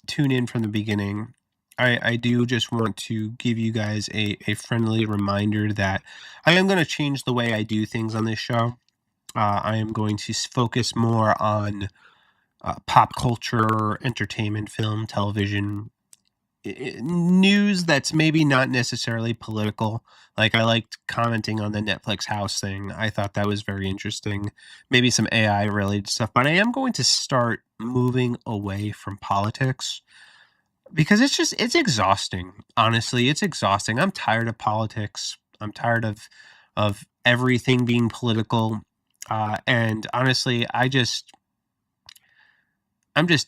tune in from the beginning, I do just want to give you guys a friendly reminder that I am going to change the way I do things on this show. I am going to focus more on pop culture, entertainment, film, television, news that's maybe not necessarily political. Like, I liked commenting on the Netflix House thing. I thought that was very interesting. Maybe some AI related stuff. But I am going to start moving away from politics because it's exhausting. Honestly, it's exhausting. I'm tired of politics. I'm tired of everything being political. And honestly, I'm just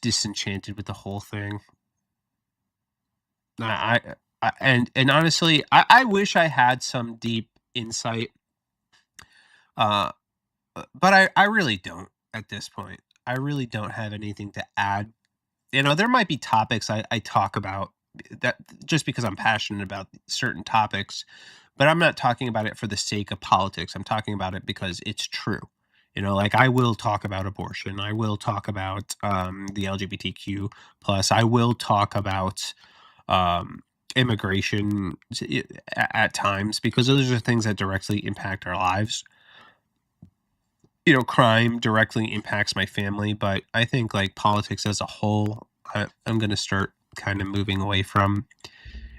disenchanted with the whole thing. And honestly, I wish I had some deep insight, but I really don't at this point. I really don't have anything to add. You know, there might be topics I talk about that just because I'm passionate about certain topics, but I'm not talking about it for the sake of politics. I'm talking about it because it's true. You know, like, I will talk about abortion. I will talk about the LGBTQ plus. I will talk about immigration at times, because those are things that directly impact our lives. You know, crime directly impacts my family, but I think, like, politics as a whole, I'm going to start kind of moving away from.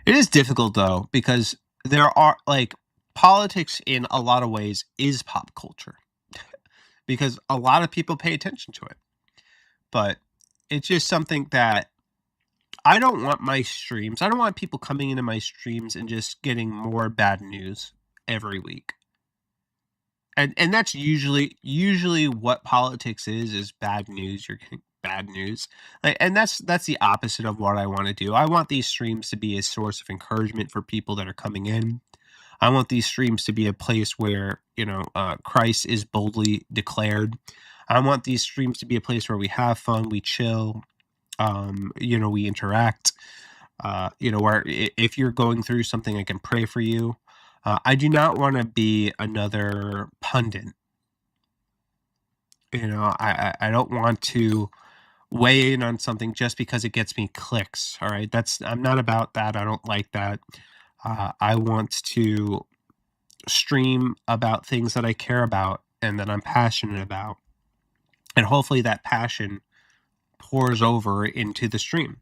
It is difficult, though, because there are, like, politics in a lot of ways is pop culture because a lot of people pay attention to it, but it's just something that I don't want my streams. I don't want people coming into my streams and just getting more bad news every week. And that's usually what politics is bad news. You're getting bad news. And that's the opposite of what I want to do. I want these streams to be a source of encouragement for people that are coming in. I want these streams to be a place where, you know, Christ is boldly declared. I want these streams to be a place where we have fun, we chill, you know, we interact, you know, where if you're going through something, I can pray for you. I do not want to be another pundit. You know, I don't want to weigh in on something just because it gets me clicks. All right. I'm not about that. I don't like that. I want to stream about things that I care about and that I'm passionate about. And hopefully that passion pours over into the stream.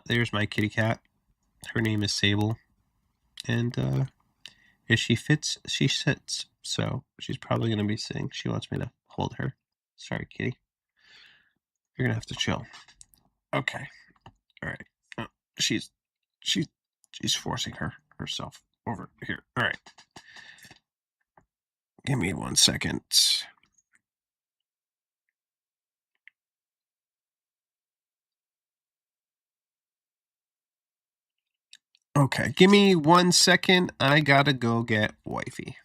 There's my kitty cat. Her name is Sable. And if she fits, she sits. So she's probably going to be sitting. She wants me to hold her. Sorry, kitty. You're going to have to chill. Okay. All right. She's forcing herself over here. All right. Give me 1 second. Okay, give me 1 second. I gotta go get Wifey.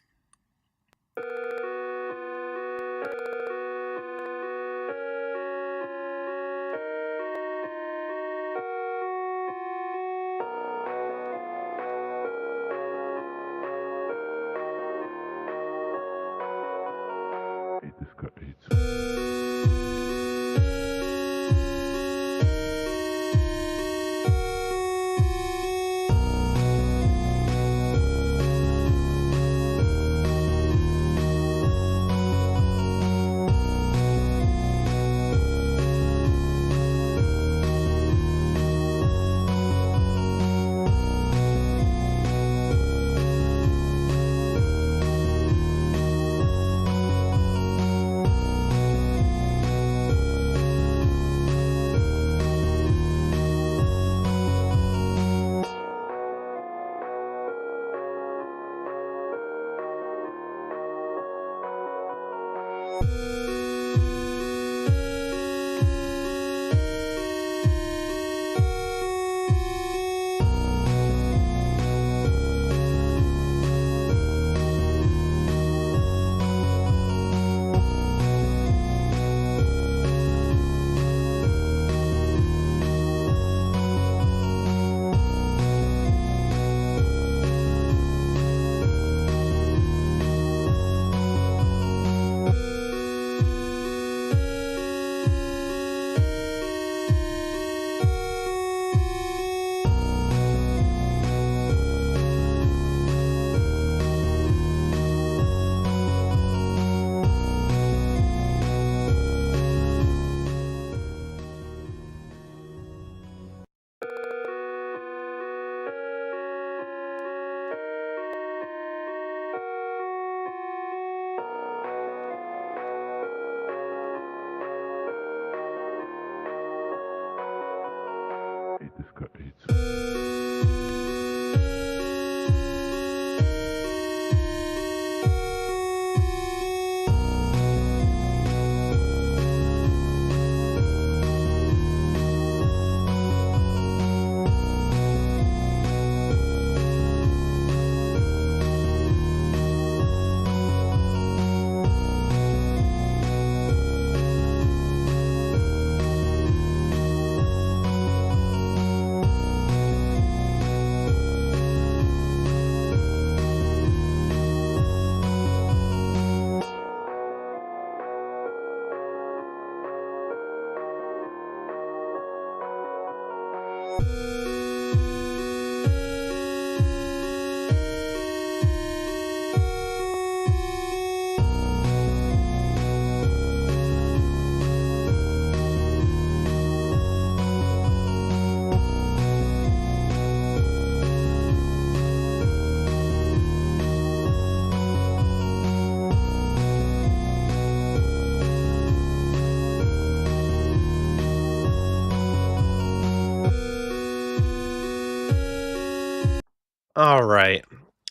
All right.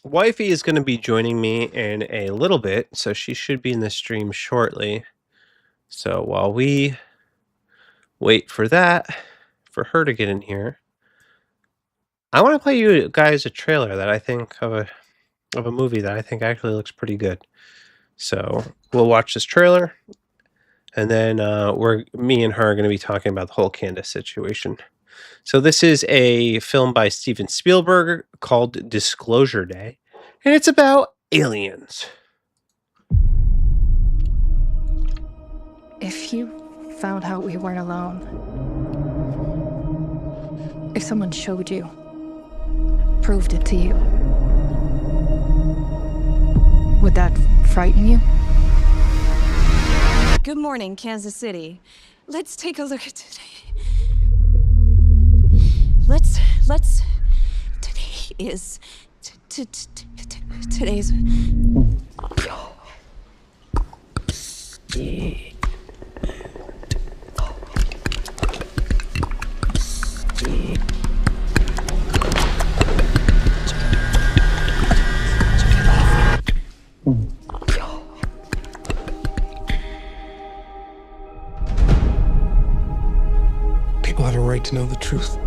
Wifey is going to be joining me in a little bit, so she should be in the stream shortly. So while we wait for that, for her to get in here, I want to play you guys a trailer that I think of a movie that I think actually looks pretty good. So we'll watch this trailer, and then me and her are going to be talking about the whole Candace situation. So this is a film by Steven Spielberg called Disclosure Day, and it's about aliens. If you found out we weren't alone, if someone showed you, proved it to you, would that frighten you? Good morning, Kansas City. Let's take a look at today. Today is today's. People have a right to know the truth.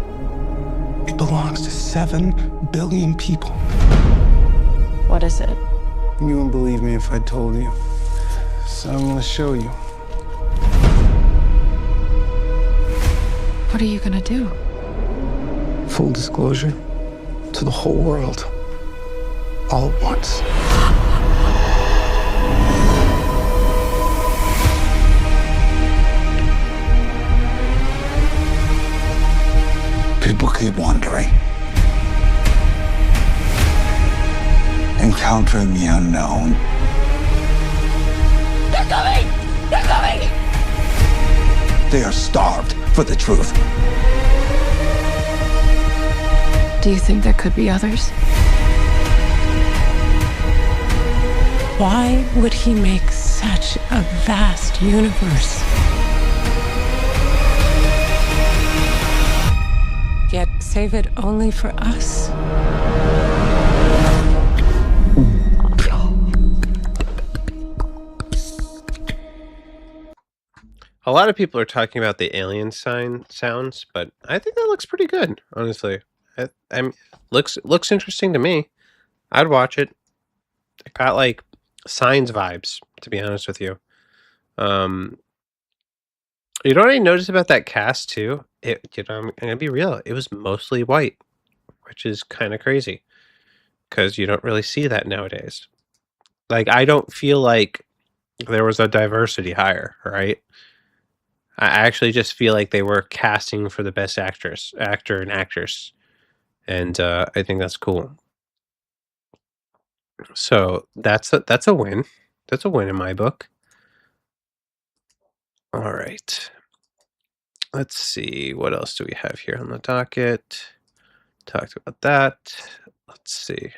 It belongs to 7 billion people. What is it? You wouldn't believe me if I told you. So I'm gonna show you. What are you gonna do? Full disclosure to the whole world. All at once. People keep wondering. Encountering the unknown. They're coming! They're coming! They are starved for the truth. Do you think there could be others? Why would he make such a vast universe? Yet save it only for us? A lot of people are talking about the alien sounds, but I think that looks pretty good, honestly. Looks interesting to me. I'd watch it. It got like Signs vibes, to be honest with you. You know what I noticed about that cast too? I'm gonna be real. It was mostly white, which is kind of crazy because you don't really see that nowadays. Like, I don't feel like there was a diversity hire, right? I actually just feel like they were casting for the best actor and actress, and I think that's cool. So that's a win. That's a win in my book. All right. Let's see. What else do we have here on the docket? Talked about that. Let's see.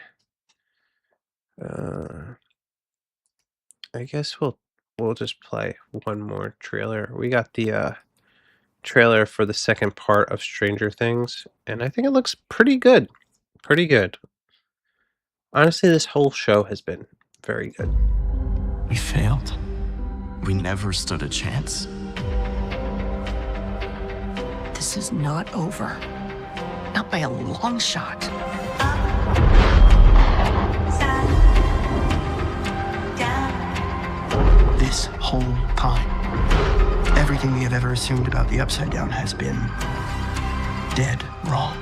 I guess we'll just play one more trailer. We got the trailer for the second part of Stranger Things, and I think it looks pretty good. Pretty good. Honestly, this whole show has been very good. We failed. We never stood a chance. This is not over. Not by a long shot. This whole time, everything we have ever assumed about the Upside Down has been dead wrong.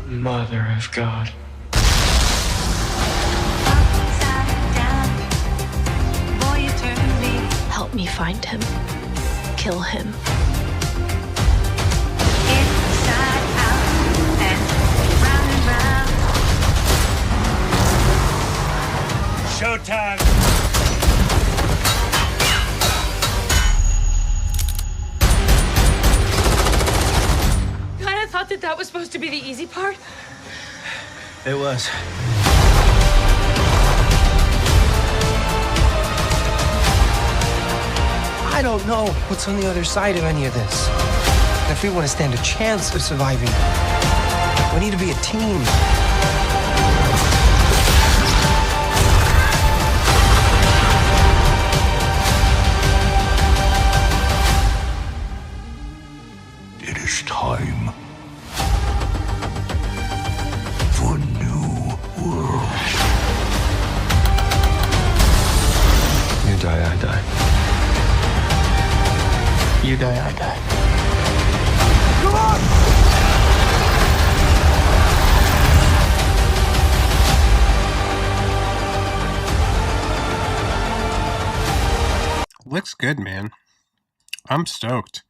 Mother of God. Help me find him. Kill him. Showtime! Kinda thought that was supposed to be the easy part. It was. I don't know what's on the other side of any of this. And if we want to stand a chance of surviving, we need to be a team. It is time for new world. You die, I die. You die, I die. Come on! Looks good, man. I'm stoked.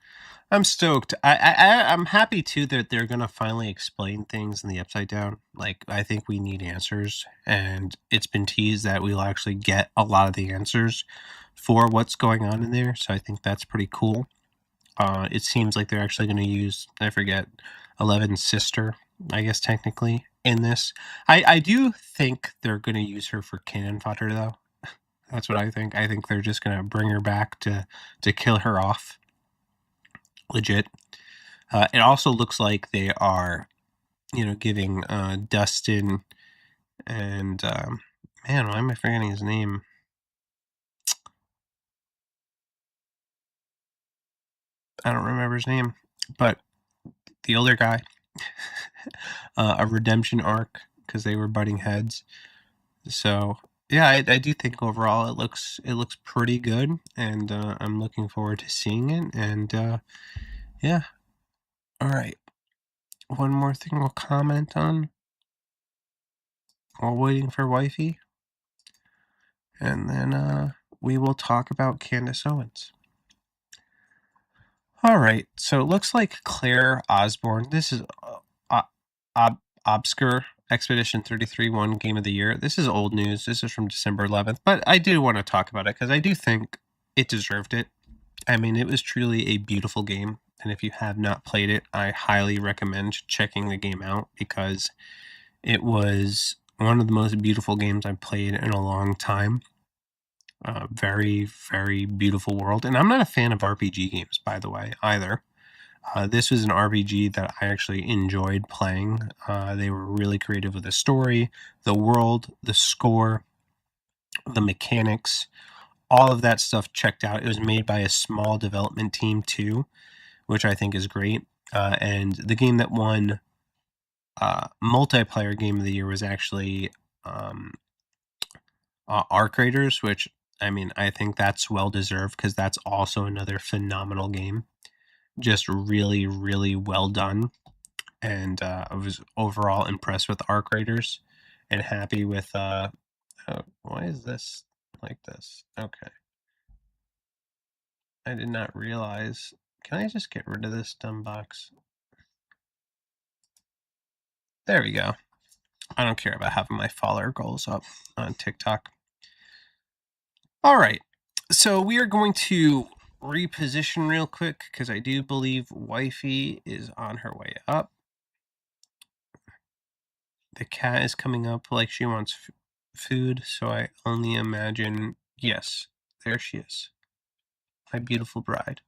I'm stoked. I'm happy too that they're gonna finally explain things in the Upside Down. Like, I think we need answers, and it's been teased that we'll actually get a lot of the answers for what's going on in there. So I think that's pretty cool. It seems like they're actually going to use, I forget, Eleven's sister, I guess technically, in this. I do think they're going to use her for cannon fodder, though. That's what I think. I think they're just going to bring her back to kill her off. Legit. It also looks like they are, giving Dustin and, man, why am I forgetting his name? I don't remember his name, but the older guy, a redemption arc because they were butting heads. So yeah, I do think overall it looks pretty good, and I'm looking forward to seeing it. And yeah, all right. One more thing we'll comment on while waiting for Wifey, and then we will talk about Candace Owens. All right, so it looks like Claire Osborne. This is obscure Expedition 33 won Game of the Year. This is old news. This is from December 11th, but I do want to talk about it because I do think it deserved it. I mean, it was truly a beautiful game, and if you have not played it, I highly recommend checking the game out because it was one of the most beautiful games I've played in a long time. Very, very beautiful world. And I'm not a fan of RPG games, by the way, either. This was an RPG that I actually enjoyed playing. They were really creative with the story, the world, the score, the mechanics, all of that stuff checked out. It was made by a small development team too, which I think is great. And the game that won multiplayer game of the year was actually Arc Raiders, which, I mean, I think that's well deserved because that's also another phenomenal game. Just really, really well done. And I was overall impressed with Arc Raiders and happy with why is this like this? Okay. I did not realize. Can I just get rid of this dumb box? There we go. I don't care about having my follower goals up on TikTok. All right. So we are going to reposition real quick because I do believe Wifey is on her way up. The cat is coming up like she wants food, so I only imagine, yes, there she is. My beautiful bride.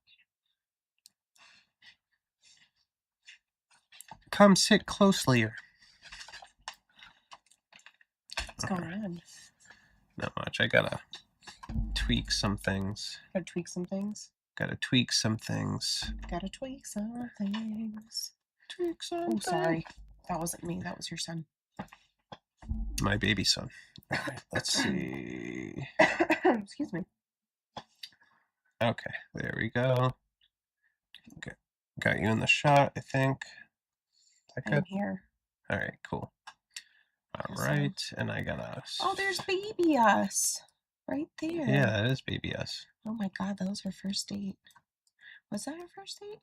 Come sit closely here. What's going on? Not much. I gotta tweak some things. Gotta tweak some things. Gotta tweak some things. Gotta tweak some things. Tweak some. Oh, sorry. That wasn't me. That was your son. My baby son. All right, let's see. Excuse me. Okay, there we go. Got you in the shot, I think. I'm here. All right, cool. All right, and I gotta. Oh, there's baby us right there. Yeah, that is baby us. Oh my God, that was her first date. Was that her first date?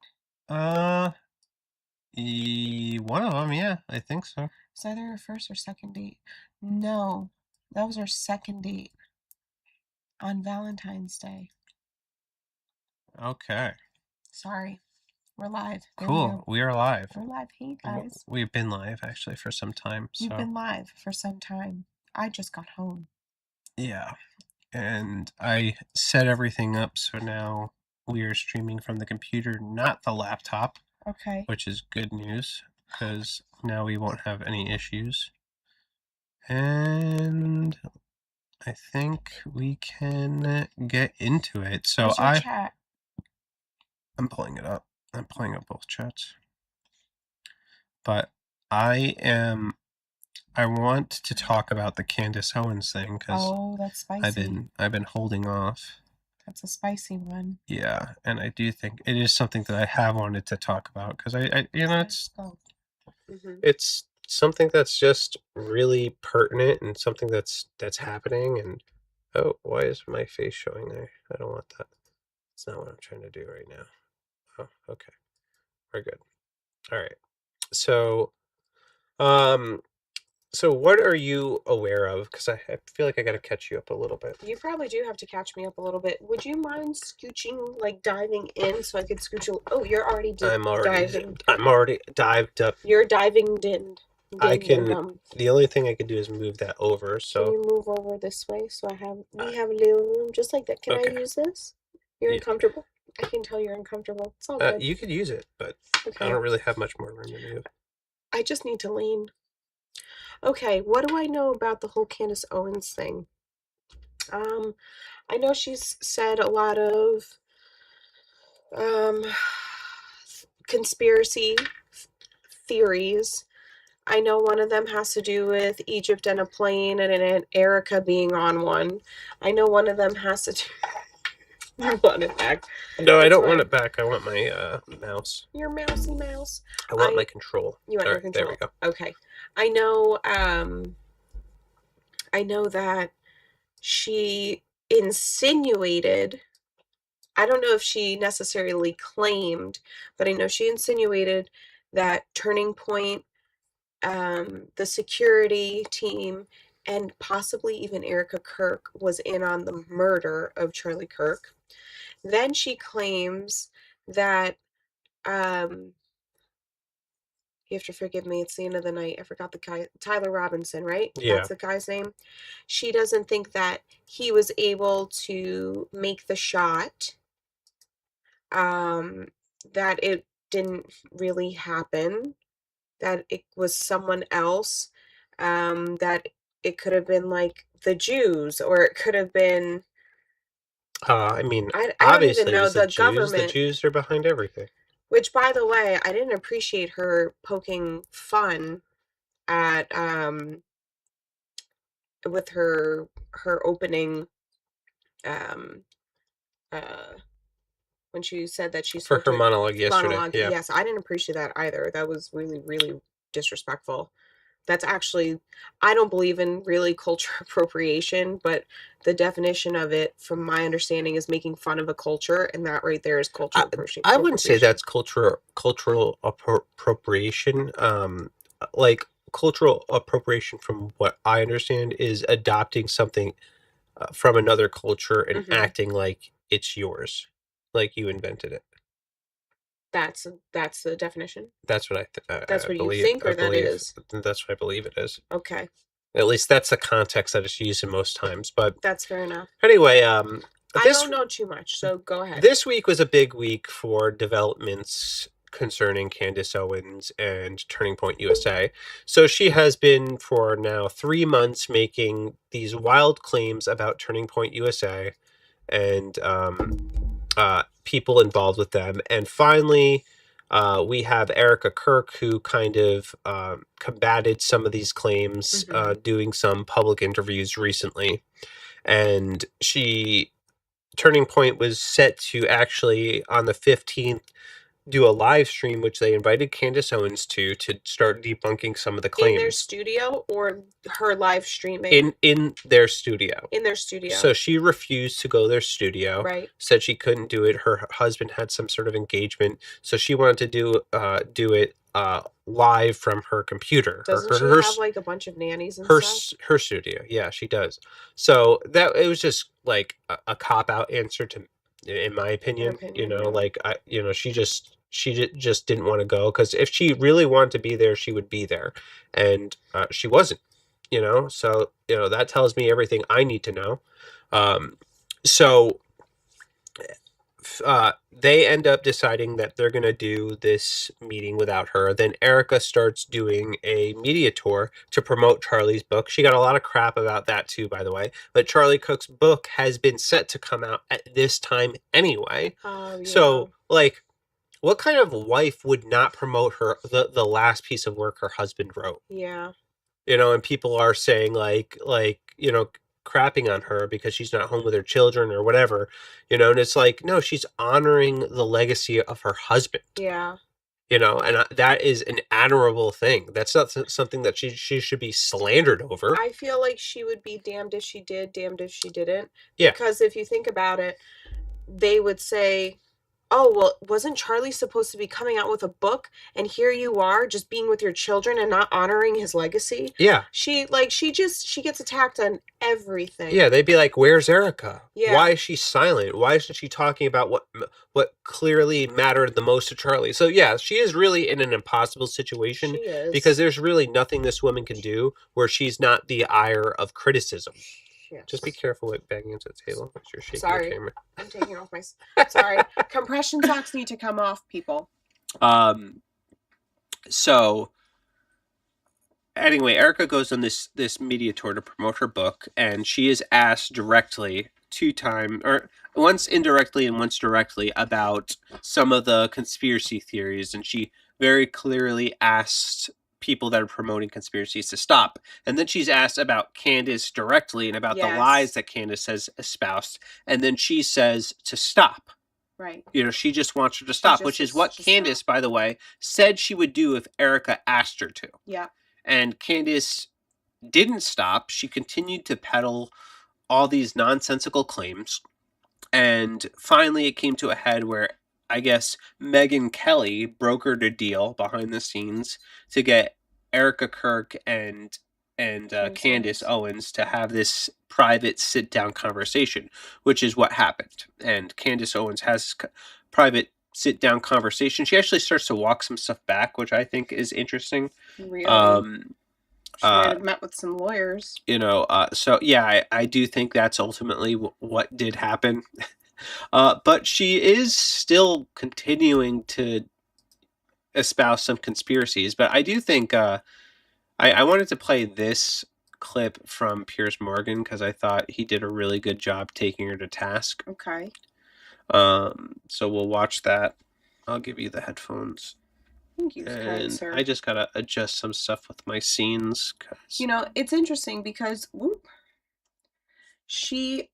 One of them, yeah, I think so. It's either her first or second date. No, that was her second date on Valentine's Day. Okay. Sorry. We're live. There Cool. We are live. We're live. Hey, guys. We've been live, actually, for some time. We've been live for some time. I just got home. Yeah. And I set everything up, so now we are streaming from the computer, not the laptop. Okay. Which is good news, because now we won't have any issues. And I think we can get into it. So Where's your chat? I'm pulling it up. I'm pulling up both chats. But I want to talk about the Candace Owens thing, because that's spicy. I've been holding off. That's a spicy one. Yeah, and I do think it is something that I have wanted to talk about, because I it's something that's just really pertinent and something that's happening. And oh, why is my face showing there? I don't want that. It's not what I'm trying to do right now. Oh, okay. We're good. All right. So, so what are you aware of? Because I feel like I got to catch you up a little bit. You probably do have to catch me up a little bit. Would you mind scooching, like diving in so I could scooch a... Oh, you're already diving. I'm already dived up. You're diving in. I can... The only thing I can do is move that over, so... Can you move over this way so we have a little room just like that? Can I use this? You're uncomfortable? I can tell you're uncomfortable. It's all good. You could use it, but I don't really have much more room to move. I just need to lean. Okay, what do I know about the whole Candace Owens thing? I know she's said a lot of conspiracy theories. I know one of them has to do with Egypt and a plane and Erica being on one. I know one of them has to do... You want it back? No, I don't want it back. I want my mouse. Your mousy mouse. I want my control. You want your control. There we go. Okay. I know that she insinuated, I don't know if she necessarily claimed, but I know she insinuated that Turning Point, the security team, and possibly even Erica Kirk was in on the murder of Charlie Kirk. Then she claims that, you have to forgive me, it's the end of the night. I forgot the guy, Tyler Robinson, right? Yeah. That's the guy's name. She doesn't think that he was able to make the shot, that it didn't really happen, that it was someone else, that it could have been like the Jews, or it could have been... I mean, I obviously, don't even know, the government. The Jews are behind everything. Which, by the way, I didn't appreciate her poking fun at with her opening when she said that she For her monologue yesterday. Yeah. Yes, I didn't appreciate that either. That was really, really disrespectful. That's actually, I don't believe in really culture appropriation, but the definition of it, from my understanding, is making fun of a culture, and that right there is cultural appropriation. I wouldn't say that's cultural appropriation. Like, cultural appropriation, from what I understand, is adopting something from another culture and acting like it's yours, like you invented it. That's the definition. That's what That's what believe, you think, or that is? That's what I believe it is. Okay. At least that's the context that it's used in most times. But that's fair enough. Anyway, I don't know too much, so go ahead. This week was a big week for developments concerning Candace Owens and Turning Point USA. So she has been for now 3 months making these wild claims about Turning Point USA and people involved with them. And finally, we have Erica Kirk, who kind of combated some of these claims, doing some public interviews recently. And Turning Point was set to actually, on the 15th, do a live stream, which they invited Candace Owens to start debunking some of the claims. In their studio or her live streaming? In their studio. In their studio. So she refused to go to their studio. Right. Said she couldn't do it. Her husband had some sort of engagement, so she wanted to do it live from her computer. Doesn't she have like a bunch of nannies and stuff? Her studio, yeah, she does. So that it was just like a cop out answer to, in my opinion. Like she just didn't want to go, because if she really wanted to be there, she would be there, and she wasn't. So that tells me everything I need to know. So they end up deciding that they're going to do this meeting without her. Then Erica starts doing a media tour to promote Charlie's book. She got a lot of crap about that too, by the way. But Charlie Cook's book has been set to come out at this time anyway. Oh, yeah. So, like, what kind of wife would not promote the last piece of work her husband wrote? Yeah. And people are saying like crapping on her because she's not home with her children or whatever, and it's like, no, she's honoring the legacy of her husband. Yeah. And that is an admirable thing. That's not something that she should be slandered over. I feel like she would be damned if she did, damned if she didn't. Yeah. Because if you think about it, they would say, oh, well, wasn't Charlie supposed to be coming out with a book, and here you are just being with your children and not honoring his legacy? Yeah. She gets attacked on everything. Yeah, they'd be like, where's Erica? Yeah. Why is she silent? Why isn't she talking about what clearly mattered the most to Charlie? So yeah, she is really in an impossible situation. She is. Because there's really nothing this woman can do where she's not the ire of criticism. Yes. Just be careful with banging into the table. You're shaking Sorry. the camera. I'm taking off my... Sorry. Compression socks need to come off, people. So anyway, Erica goes on this media tour to promote her book, and she is asked directly once indirectly and once directly about some of the conspiracy theories, and she very clearly asked people that are promoting conspiracies to stop. And then she's asked about Candace directly and about the lies that Candace has espoused, and then she says to stop. Right. She just wants her to stop, which is what Candace, by the way, said she would do if Erica asked her to. Yeah. And Candace didn't stop. She continued to peddle all these nonsensical claims. And finally, it came to a head where I guess Megyn Kelly brokered a deal behind the scenes to get Erica Kirk and Candace Owens to have this private sit-down conversation, which is what happened. And Candace Owens has private sit-down conversation. She actually starts to walk some stuff back, which I think is interesting. Really? She might have met with some lawyers. So yeah, I do think that's ultimately what did happen. But she is still continuing to espouse some conspiracies. But I do think I wanted to play this clip from Piers Morgan because I thought he did a really good job taking her to task. Okay. So we'll watch that. I'll give you the headphones. Thank you, kind sir. I just gotta adjust some stuff with my scenes. It's interesting because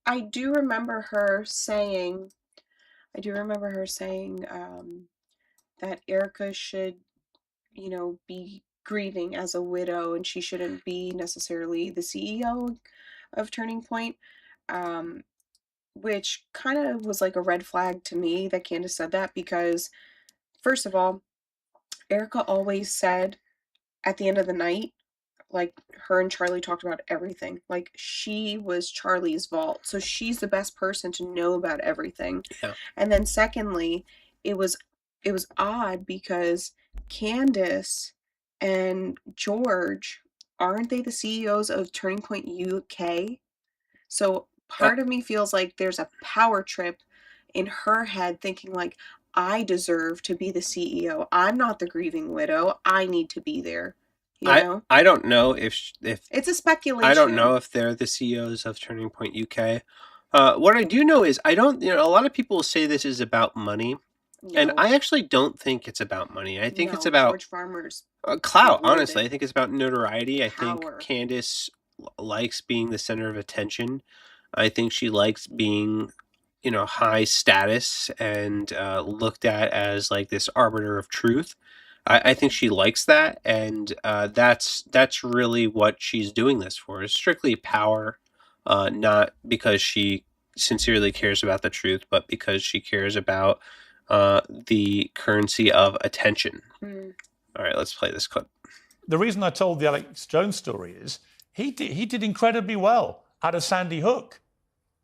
I do remember her saying that Erica should, be grieving as a widow, and she shouldn't be necessarily the CEO of Turning Point, which kind of was like a red flag to me that Candace said that, because first of all, Erica always said at the end of the night, like, her and Charlie talked about everything. Like, she was Charlie's vault, so she's the best person to know about everything. Yeah. And then secondly, it was odd because Candace and George, aren't they the CEOs of Turning Point UK? So part of me feels like there's a power trip in her head thinking like, I deserve to be the CEO. I'm not the grieving widow. I need to be there. You know? I don't know if it's a speculation. I don't know if they're the CEOs of Turning Point UK. What I do know is a lot of people say this is about money. No. And I actually don't think it's about money. I think it's about George Farmer's clout, honestly. I think it's about notoriety. I Power. think Candace likes being the center of attention. I think she likes being, high status and looked at as like this arbiter of truth. I think she likes that, and that's really what she's doing this for. Is strictly power, not because she sincerely cares about the truth, but because she cares about the currency of attention. All right, let's play this clip. The reason I told the Alex Jones story is he did incredibly well out of Sandy Hook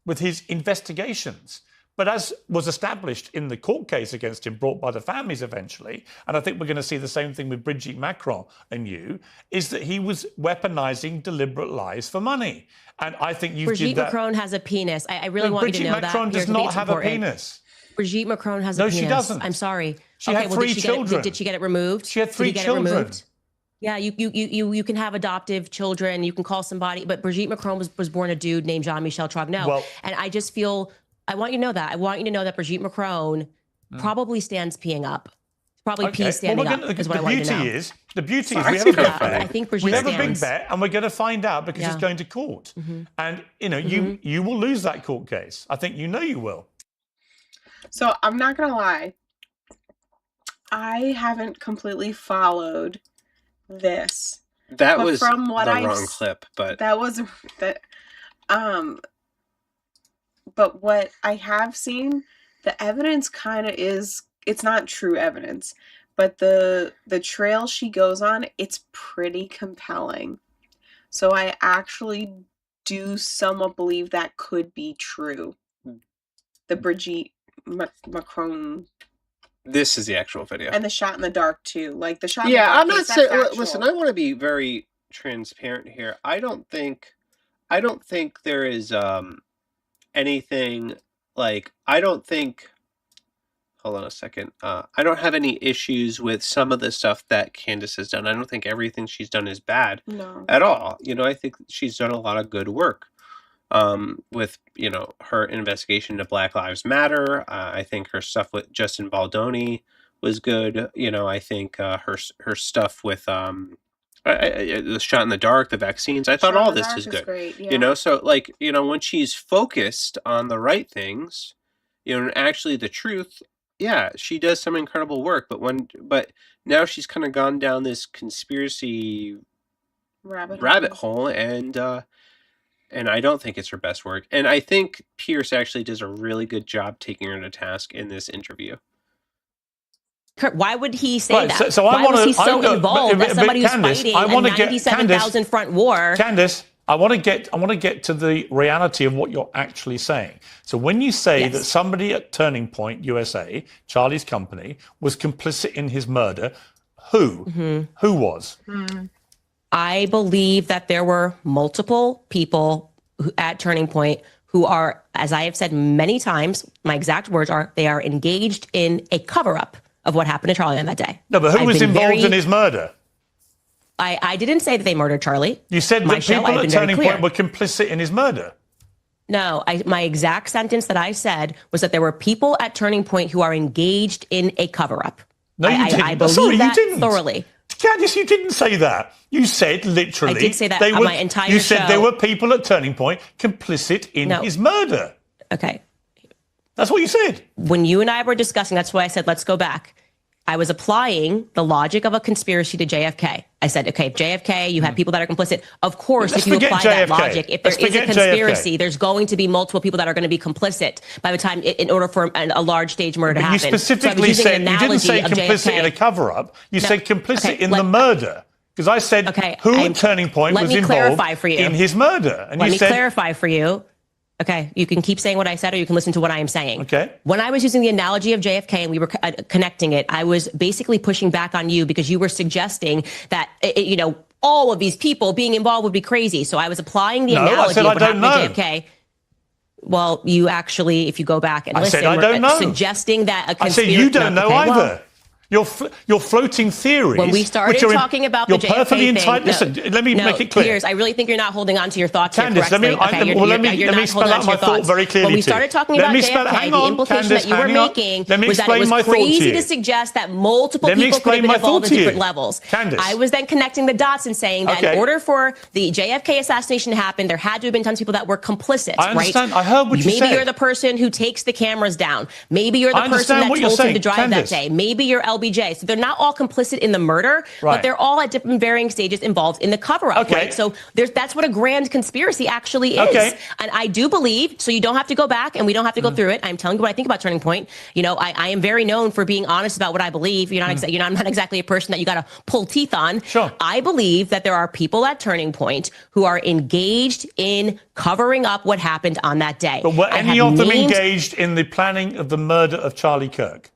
with his investigations. But as was established in the court case against him, brought by the families eventually, and I think we're going to see the same thing with Brigitte Macron and you, is that he was weaponizing deliberate lies for money. And I think you Brigitte did that. Macron has a penis. I really want you to know Brigitte Macron that. does not have a penis. Brigitte Macron has a penis. No, she doesn't. I'm sorry. She had 3 children. Did she get it removed? She had 3 children. Yeah, you can have adoptive children. You can call somebody, but Brigitte Macron was born a dude named Jean-Michel Trogneau. And I just feel, I want you to know that. I want you to know that Brigitte Macron probably stands peeing up. Probably pee standing up is what I want you to know. The beauty is we have a big bet. I think Brigitte we have stands. a big bet, and we're going to find out because it's going to court. And, you will lose that court case. I think you will. So I'm not going to lie. I haven't completely followed this. That but was from what the I've, wrong clip, but that was that. But what I have seen, the evidence kind of is, it's not true evidence, but the trail she goes on, it's pretty compelling. So I actually do somewhat believe that could be true. The Brigitte Macron. This is the actual video. And the shot in the dark too. Like the shot in the Yeah, dark. I'm not saying. Listen, I want to be very transparent here. I don't think there is anything like. I don't think. Hold on a second. I don't have any issues with some of the stuff that Candace has done. I don't think everything she's done is bad at all. I think she's done a lot of good work. With her investigation to Black Lives Matter. I think her stuff with Justin Baldoni was good. I think her stuff with the shot in the dark, the vaccines. I thought all this is good. Great, yeah. So like when she's focused on the right things, and actually the truth. Yeah, she does some incredible work. But now she's kind of gone down this conspiracy rabbit hole and I don't think it's her best work. And I think Pierce actually does a really good job taking her to task in this interview. Why would he say that? So Why was he so involved as somebody who's fighting a 97,000 front war? Candace, I want to get to the reality of what you're actually saying. So when you say that somebody at Turning Point USA, Charlie's company, was complicit in his murder, who? Who was? I believe that there were multiple people at Turning Point who are, as I have said many times, my exact words are, they are engaged in a cover-up of what happened to Charlie on that day. No, but who was involved in his murder? I didn't say that they murdered Charlie. You said that people at Turning Point were complicit in his murder. No, my exact sentence that I said was that there were people at Turning Point who are engaged in a cover-up. No, you didn't. I believe that thoroughly. Candace, you didn't say that. You said literally. I did say that on my entire show. You said there were people at Turning Point complicit in his murder. Okay. That's what you said. When you and I were discussing, that's why I said, let's go back. I was applying the logic of a conspiracy to JFK. I said, okay, JFK, you have people that are complicit. Of course, if you apply that logic, if there is a conspiracy, there's going to be multiple people that are going to be complicit by the time, in order for a large stage murder to happen. You specifically said, you didn't say complicit in a cover-up. You said complicit in the murder. Because I said, who at Turning Point was involved in his murder? And let me clarify for you. Okay, you can keep saying what I said or you can listen to what I am saying. Okay. When I was using the analogy of JFK and we were connecting it, I was basically pushing back on you because you were suggesting that, all of these people being involved would be crazy. So I was applying the analogy of what happened to JFK. Well, you actually, if you go back and listen, I don't know. Suggesting that a I conspiracy. said you don't know either. Well, You're floating theories. when we started talking about the JFK perfectly thing, listen, let me make it clear. Piers, I really think you're not holding on to your thoughts Candace, here correctly. let me spell out my thought very clearly. When we started talking about JFK, the implication that you were making was that it was crazy to suggest that multiple people could have been involved at different levels. Candace. I was then connecting the dots and saying that in order for the JFK assassination to happen, there had to have been tons of people that were complicit, I understand. right? I heard what you said. Maybe you're the person who takes the cameras down. Maybe you're the person that told him to drive that day. Maybe you're LBJ. So they're not all complicit in the murder, but they're all at different varying stages involved in the cover-up, right? So that's what a grand conspiracy actually is. And I do believe, so you don't have to go back and we don't have to go through it. I'm telling you what I think about Turning Point. You know, I am very known for being honest about what I believe. You're not, I'm not exactly a person that you got to pull teeth on. Sure. I believe that there are people at Turning Point who are engaged in covering up what happened on that day. But were any of them engaged in the planning of the murder of Charlie Kirk?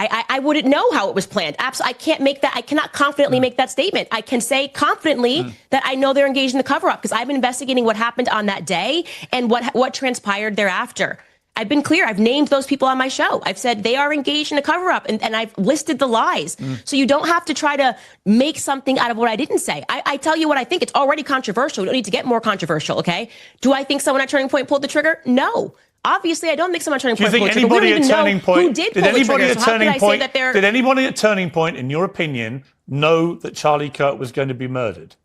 I wouldn't know how it was planned. Absolutely, I can't make that. I cannot confidently make that statement. I can say confidently that I know they're engaged in the cover-up because I've been investigating what happened on that day and what transpired thereafter. I've been clear. I've named those people on my show. I've said they are engaged in a cover-up, and I've listed the lies. So you don't have to try to make something out of what I didn't say. I tell you what I think. It's already controversial. We don't need to get more controversial, okay? Do I think someone at Turning Point pulled the trigger? No. Obviously, I don't think someone at Turning Point pulled the trigger. We don't even know who did pull the trigger. So how can I say that they're... Did anybody at Turning Point, in your opinion, know that Charlie Kirk was going to be murdered?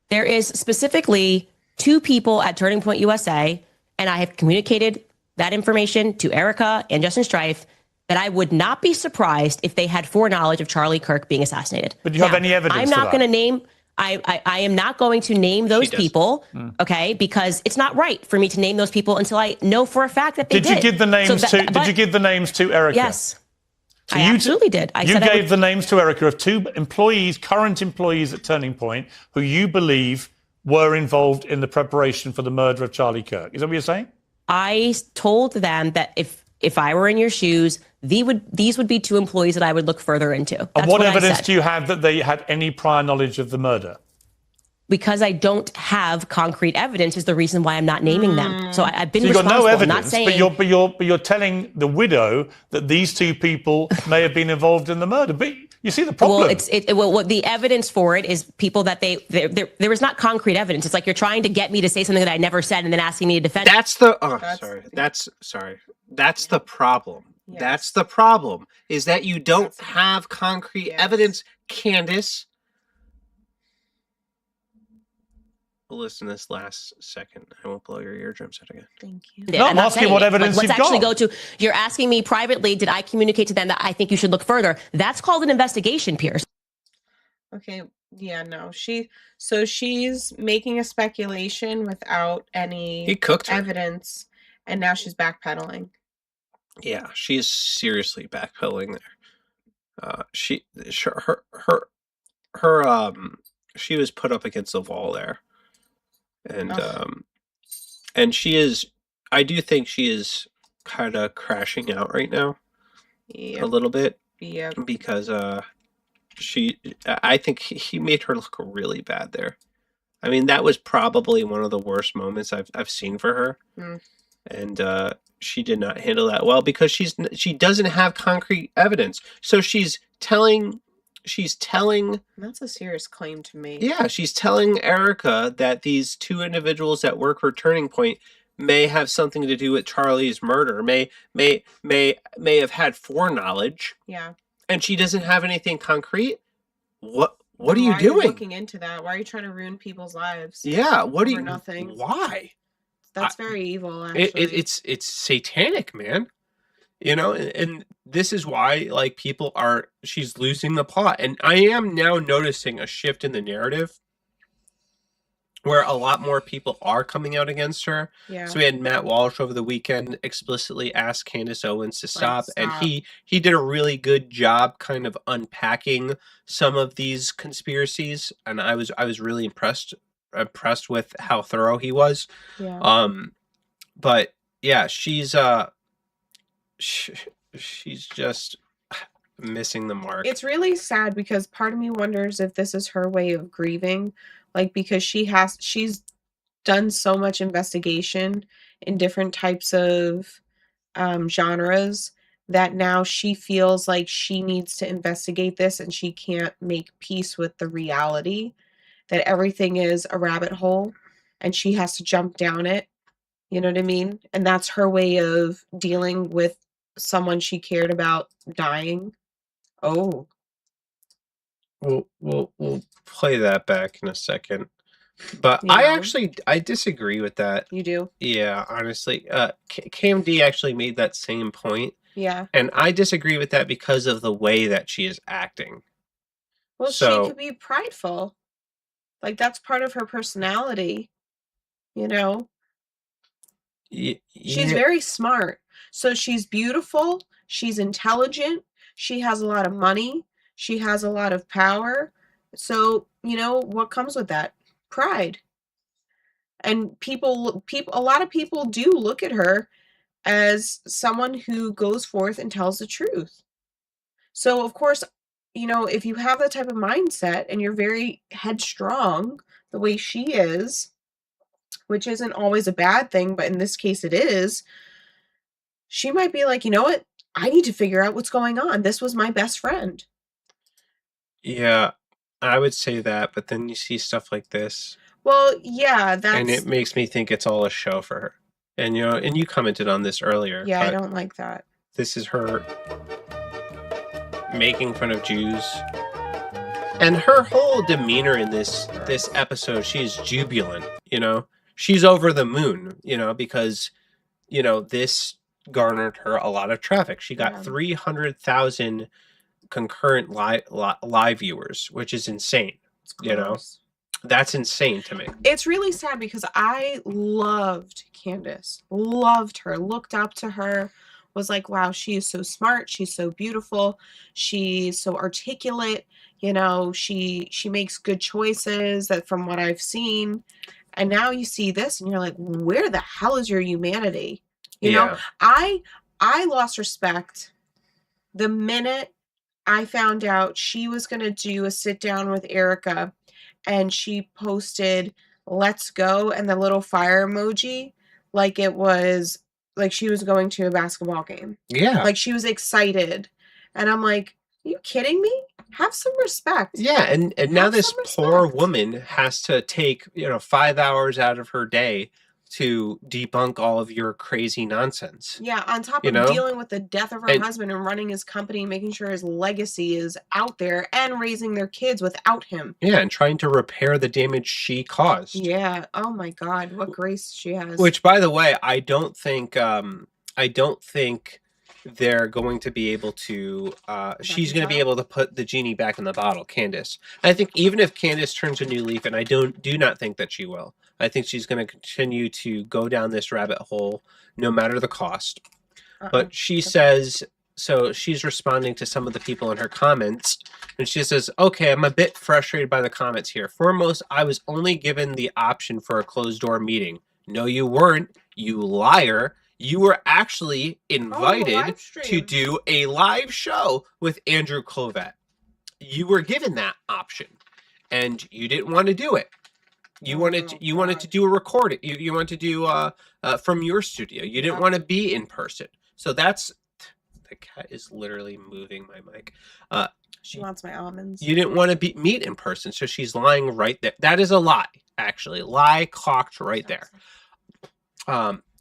There is specifically 2 people at Turning Point USA, and I have communicated that information to Erica and Justin Strife, that I would not be surprised if they had foreknowledge of Charlie Kirk being assassinated. But do you have any evidence? I'm not going to name... I am not going to name those people, okay, because it's not right for me to name those people until I know for a fact that they did. Did you give the names did you give the names to Erica? Yes. So I absolutely did. You gave the names to Erica of 2 employees, current employees at Turning Point, who you believe were involved in the preparation for the murder of Charlie Kirk. Is that what you're saying? I told them that if I were in your shoes, these would be 2 employees that I would look further into. That's And what evidence do you have that they had any prior knowledge of the murder? Because I don't have concrete evidence is the reason why I'm not naming them. So I've been So you've got responsible. no evidence, I'm not saying, but you're telling the widow that these 2 people may have been involved in the murder. But you see the problem. Well, what the evidence for it is people that there is not concrete evidence. It's like you're trying to get me to say something that I never said and then asking me to defend. That's the That's the problem. Yes. That's the problem, is that you don't have concrete evidence, Candace. We'll listen to this last second. I won't blow your eardrums out again. Thank you. No, I'm asking what evidence you've got. Let's actually go to, you're asking me privately, did I communicate to them that I think you should look further? That's called an investigation, Piers. Okay, yeah, no. She's making a speculation without any evidence, and now she's backpedaling. Yeah, she is seriously backpedaling there. She was put up against the wall there. And she is, I do think she is kind of crashing out right now. A little bit. Yeah. Because I think he made her look really bad there. I mean, that was probably one of the worst moments I've seen for her. And she did not handle that well because she doesn't have concrete evidence. So she's telling That's a serious claim to make. Yeah, she's telling Erica that these 2 individuals that work for Turning Point may have something to do with Charlie's murder, may have had foreknowledge. Yeah. And she doesn't have anything concrete. What are you doing? Why are you looking into that? Why are you trying to ruin people's lives? Yeah, what are you? Nothing. Why? That's very evil. Actually, it's satanic, man. You know, and this is why, like, she's losing the plot. And I am now noticing a shift in the narrative where a lot more people are coming out against her. Yeah. So we had Matt Walsh over the weekend explicitly ask Candace Owens to stop. And he did a really good job kind of unpacking some of these conspiracies. And I was really impressed with how thorough he was. Yeah. But yeah, she's just missing the mark. It's really sad because part of me wonders if this is her way of grieving, like, because she's done so much investigation in different types of genres, that now she feels like she needs to investigate this and she can't make peace with the reality that everything is a rabbit hole and she has to jump down it. You know what I mean? And that's her way of dealing with someone she cared about dying. Oh. We'll play that back in a second. But Yeah. I disagree with that. You do? Yeah, honestly. KMD actually made that same point. Yeah. And I disagree with that because of the way that she is acting. Well, So- she could be prideful. Like, that's part of her personality, you know? She's very smart. So she's beautiful, she's intelligent, she has a lot of money, she has a lot of power. So, you know, what comes with that? Pride. And a lot of people do look at her as someone who goes forth and tells the truth. So, of course, you know, if you have that type of mindset and you're very headstrong the way she is, which isn't always a bad thing, but in this case it is, she might be like, you know what? I need to figure out what's going on. This was my best friend. Yeah, I would say that, but then you see stuff like this. Well, yeah, And it makes me think it's all a show for her. And you know, and you commented on this earlier. Yeah, I but don't like that. This is her making fun of Jews. And her whole demeanor in this episode, she's jubilant, you know? She's over the moon, you know, because, you know, this garnered her a lot of traffic. She got 300,000 concurrent live viewers, which is insane, you know? That's insane to me. It's really sad because I loved Candace. Loved her, looked up to her, was like, wow, she is so smart, she's so beautiful, she's so articulate, you know, she makes good choices that from what I've seen. And now you see this and you're like, where the hell is your humanity? You know, I lost respect the minute I found out she was going to do a sit down with Erica and she posted let's go and the little fire emoji like it was like she was going to a basketball game. Yeah. Like she was excited. And I'm like, are you kidding me? Have some respect. Yeah, and now this poor woman has to take, you know, 5 hours out of her day to debunk all of your crazy nonsense. Yeah, on top You of know? dealing with the death of her husband and running his company, making sure his legacy is out there and raising their kids without him. Yeah, and trying to repair the damage she caused. Yeah. Oh my God, what grace she has. Which, by the way, I don't think they're going to be able to. She's going to be able to put the genie back in the bottle, Candace. I think even if Candace turns a new leaf, and I do not think that she will. I think she's going to continue to go down this rabbit hole, no matter the cost. But she says, so she's responding to some of the people in her comments, and she says, okay, I'm a bit frustrated by the comments here. Foremost, I was only given the option for a closed door meeting. No, you weren't, you liar. You were actually invited to do a live show with Andrew Clovett. You were given that option, and you didn't want to do it. You wanted to do a recording. You wanted to do from your studio. You didn't want to be in person. So that's the cat is literally moving my mic. She wants my almonds. You didn't want to meet in person, so she's lying right there. That is a lie, actually. Lie clocked right there.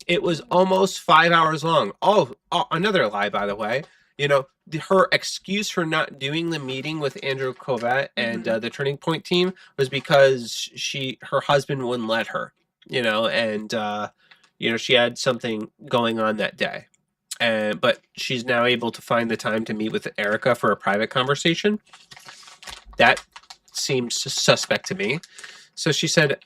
It was almost 5 hours long. Oh, another lie, by the way. You know, her excuse for not doing the meeting with Andrew Clovett and the Turning Point team was because her husband wouldn't let her. You know, and you know, she had something going on that day. But she's now able to find the time to meet with Erica for a private conversation. That seems suspect to me. So she said,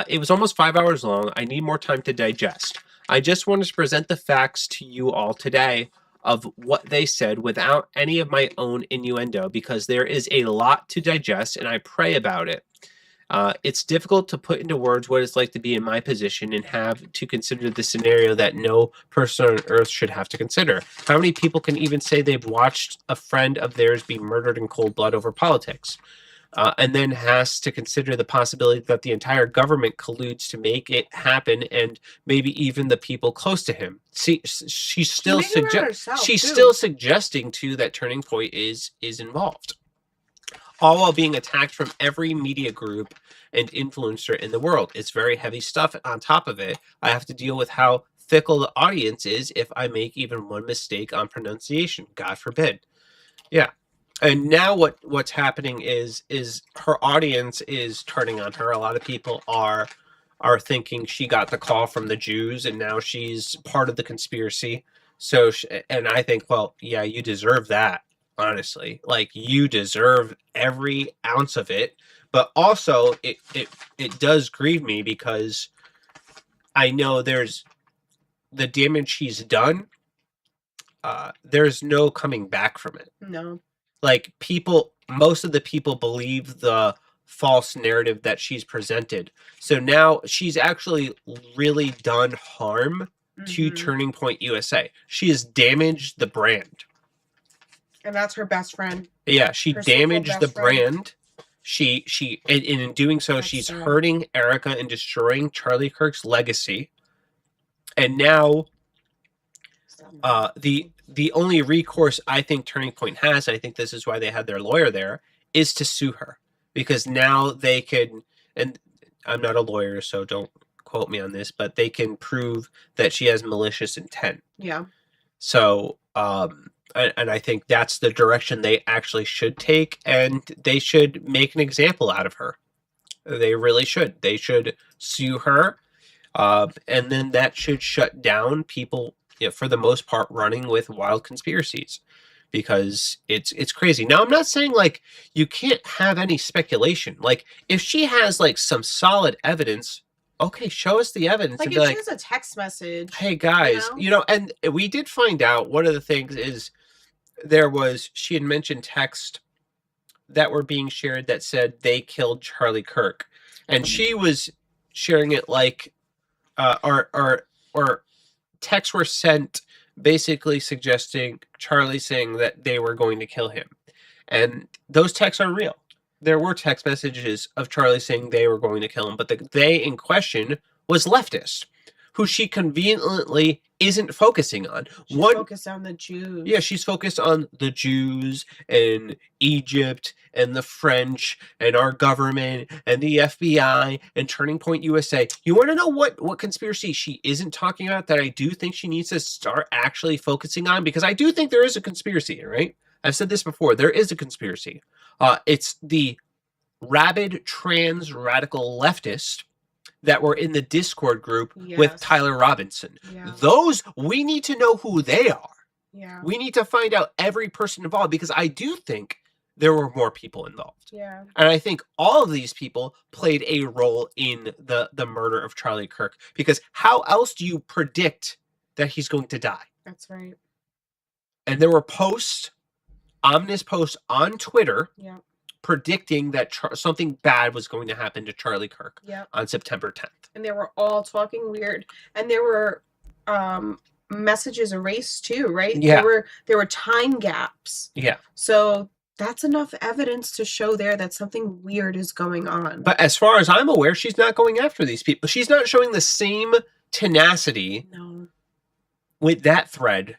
it was almost 5 hours long. I need more time to digest. I just wanted to present the facts to you all today of what they said without any of my own innuendo, because there is a lot to digest and I pray about it. It's difficult to put into words what it's like to be in my position and have to consider the scenario that no person on earth should have to consider. How many people can even say they've watched a friend of theirs be murdered in cold blood over politics? and then has to consider the possibility that the entire government colludes to make it happen, and maybe even the people close to him. See, she's still still suggesting too that Turning Point is involved, all while being attacked from every media group and influencer in the world. It's very heavy stuff. On top of it, I have to deal with how fickle the audience is if I make even one mistake on pronunciation. God forbid. Yeah. And now what's happening is her audience is turning on her. A lot of people are thinking she got the call from the Jews and now she's part of the conspiracy. So, and I think, well, yeah, you deserve that. Honestly, like, you deserve every ounce of it. But also, it does grieve me because I know there's the damage she's done. There's no coming back from it. No. Like, most of the people believe the false narrative that she's presented. So now she's actually really done harm to Turning Point USA. She has damaged the brand. And that's her best friend. Yeah, she damaged the brand. She and in doing so, she's hurting Erica and destroying Charlie Kirk's legacy. And now the only recourse I think Turning Point has, I think this is why they had their lawyer there, is to sue her. Because now they can, and I'm not a lawyer, so don't quote me on this, but they can prove that she has malicious intent. Yeah. So, and I think that's the direction they actually should take, and they should make an example out of her. They really should. They should sue her, and then that should shut down people, for the most part, running with wild conspiracies, because it's crazy. Now, I'm not saying like you can't have any speculation. Like, if she has like some solid evidence, okay, show us the evidence. Like, and if be she has a text message, hey guys, and we did find out one of the things is she had mentioned text that were being shared that said they killed Charlie Kirk, and she was sharing it like or texts were sent basically suggesting Charlie saying that they were going to kill him, and those texts are real. There were text messages of Charlie saying they were going to kill him, but the they in question was leftist, who she conveniently isn't focusing on. She's focused on the Jews. Yeah, she's focused on the Jews and Egypt and the French and our government and the FBI and Turning Point USA. You want to know what conspiracy she isn't talking about that I do think she needs to start actually focusing on? Because I do think there is a conspiracy, right? I've said this before. There is a conspiracy. It's the rabid trans radical leftist that were in the Discord group with Tyler Robinson. Yeah. Those, we need to know who they are. Yeah. We need to find out every person involved, because I do think there were more people involved. Yeah. And I think all of these people played a role in the murder of Charlie Kirk, because how else do you predict that he's going to die? That's right. And there were ominous posts on Twitter predicting that something bad was going to happen to Charlie Kirk on September 10th. And they were all talking weird. And there were messages erased too, right? Yeah. There were time gaps. Yeah. So that's enough evidence to show there that something weird is going on. But as far as I'm aware, she's not going after these people. She's not showing the same tenacity with that thread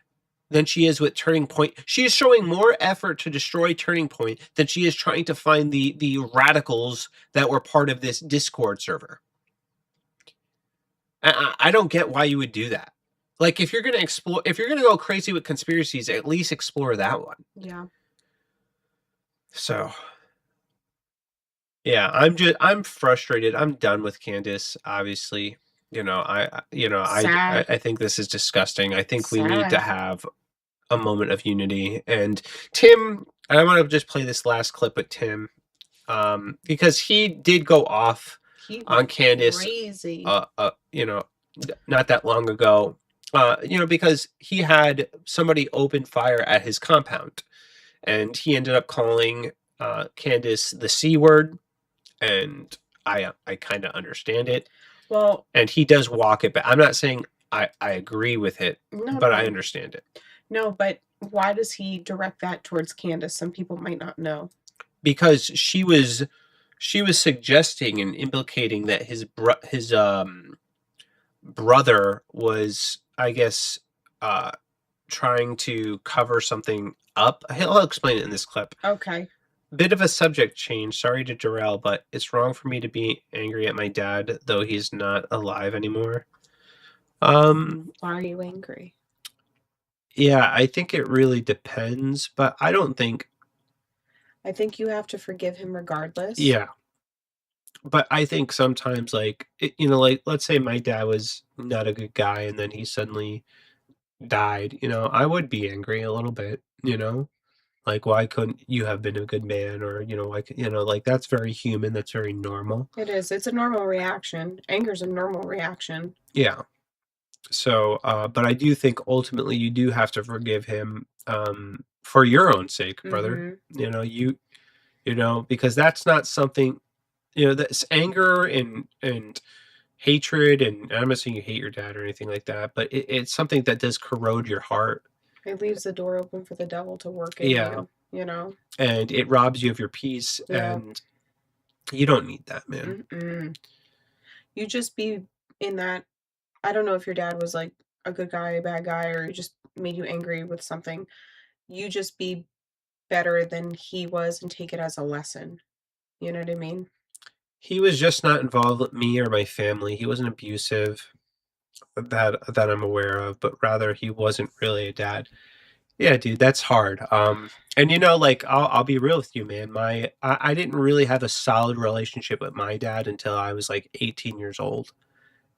than she is with Turning Point. She is showing more effort to destroy Turning Point than she is trying to find the radicals that were part of this Discord server. I don't get why you would do that. Like, if you're going to go crazy with conspiracies, at least explore that one. Yeah. So, yeah, I'm frustrated. I'm done with Candace, obviously. I think this is disgusting. I think we need to have a moment of unity. And Tim, I want to just play this last clip with Tim, because he did go off on Candace, crazy. Not that long ago, because he had somebody open fire at his compound, and he ended up calling Candace the C word, and I kind of understand it. Well, and he does walk it back. I'm not saying I agree with it, but I understand it. No, but why does he direct that towards Candace? Some people might not know. because she was suggesting and implicating that his brother was, I guess, trying to cover something up. I'll explain it in this clip. Okay. Bit of a subject change. Sorry to derail, but it's wrong for me to be angry at my dad, though he's not alive anymore. Why are you angry? Yeah, I think it really depends, but I don't think. I think you have to forgive him regardless. Yeah. But I think sometimes, like, like, let's say my dad was not a good guy and then he suddenly died, I would be angry a little bit, like, why couldn't you have been a good man? Or, like, like, that's very human. That's very normal. It is. It's a normal reaction. Anger's a normal reaction. Yeah. So, but I do think ultimately you do have to forgive him, for your own sake, brother. Because that's not something, that's anger and hatred, and I'm not saying you hate your dad or anything like that, but it's something that does corrode your heart. It leaves the door open for the devil to work in you, And it robs you of your peace, Yeah. and you don't need that, man. Mm-mm. You just be in that. I don't know if your dad was like a good guy, a bad guy, or he just made you angry with something. You just be better than he was and take it as a lesson. You know what I mean? He was just not involved with me or my family. He wasn't abusive, that I'm aware of, but rather he wasn't really a dad. Yeah, dude, that's hard. And like, I'll be real with you, man. I didn't really have a solid relationship with my dad until I was like 18 years old,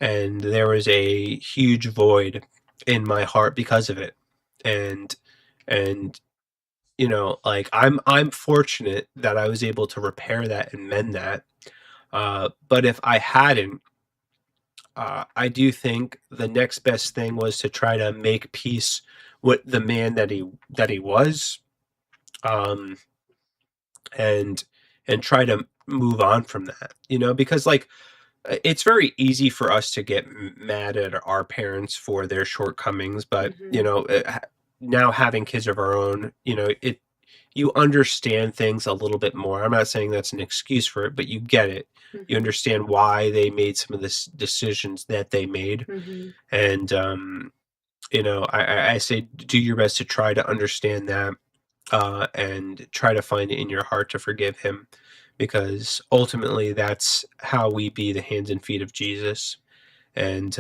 and there was a huge void in my heart because of it. And like, I'm fortunate that I was able to repair that and mend that. But if I hadn't, I do think the next best thing was to try to make peace with the man that he was, and try to move on from that. Because, like, it's very easy for us to get mad at our parents for their shortcomings, but now having kids of our own, you understand things a little bit more. I'm not saying that's an excuse for it, but you get it. You understand why they made some of the decisions that they made. And, I say do your best to try to understand that, and try to find it in your heart to forgive him, because ultimately that's how we be the hands and feet of Jesus. And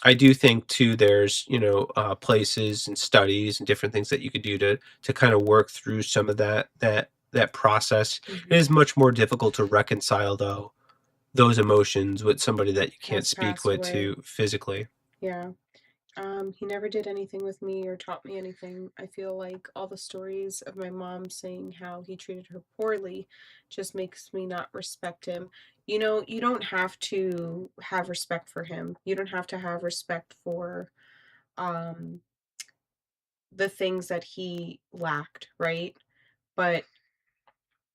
I do think too, there's places and studies and different things that you could do to kind of work through some of that process. It is much more difficult to reconcile, though, those emotions with somebody that you can't speak with to physically. Yeah. He never did anything with me or taught me anything. I feel like all the stories of my mom saying how he treated her poorly just makes me not respect him. You don't have to have respect for him. You don't have to have respect for the things that he lacked, right? But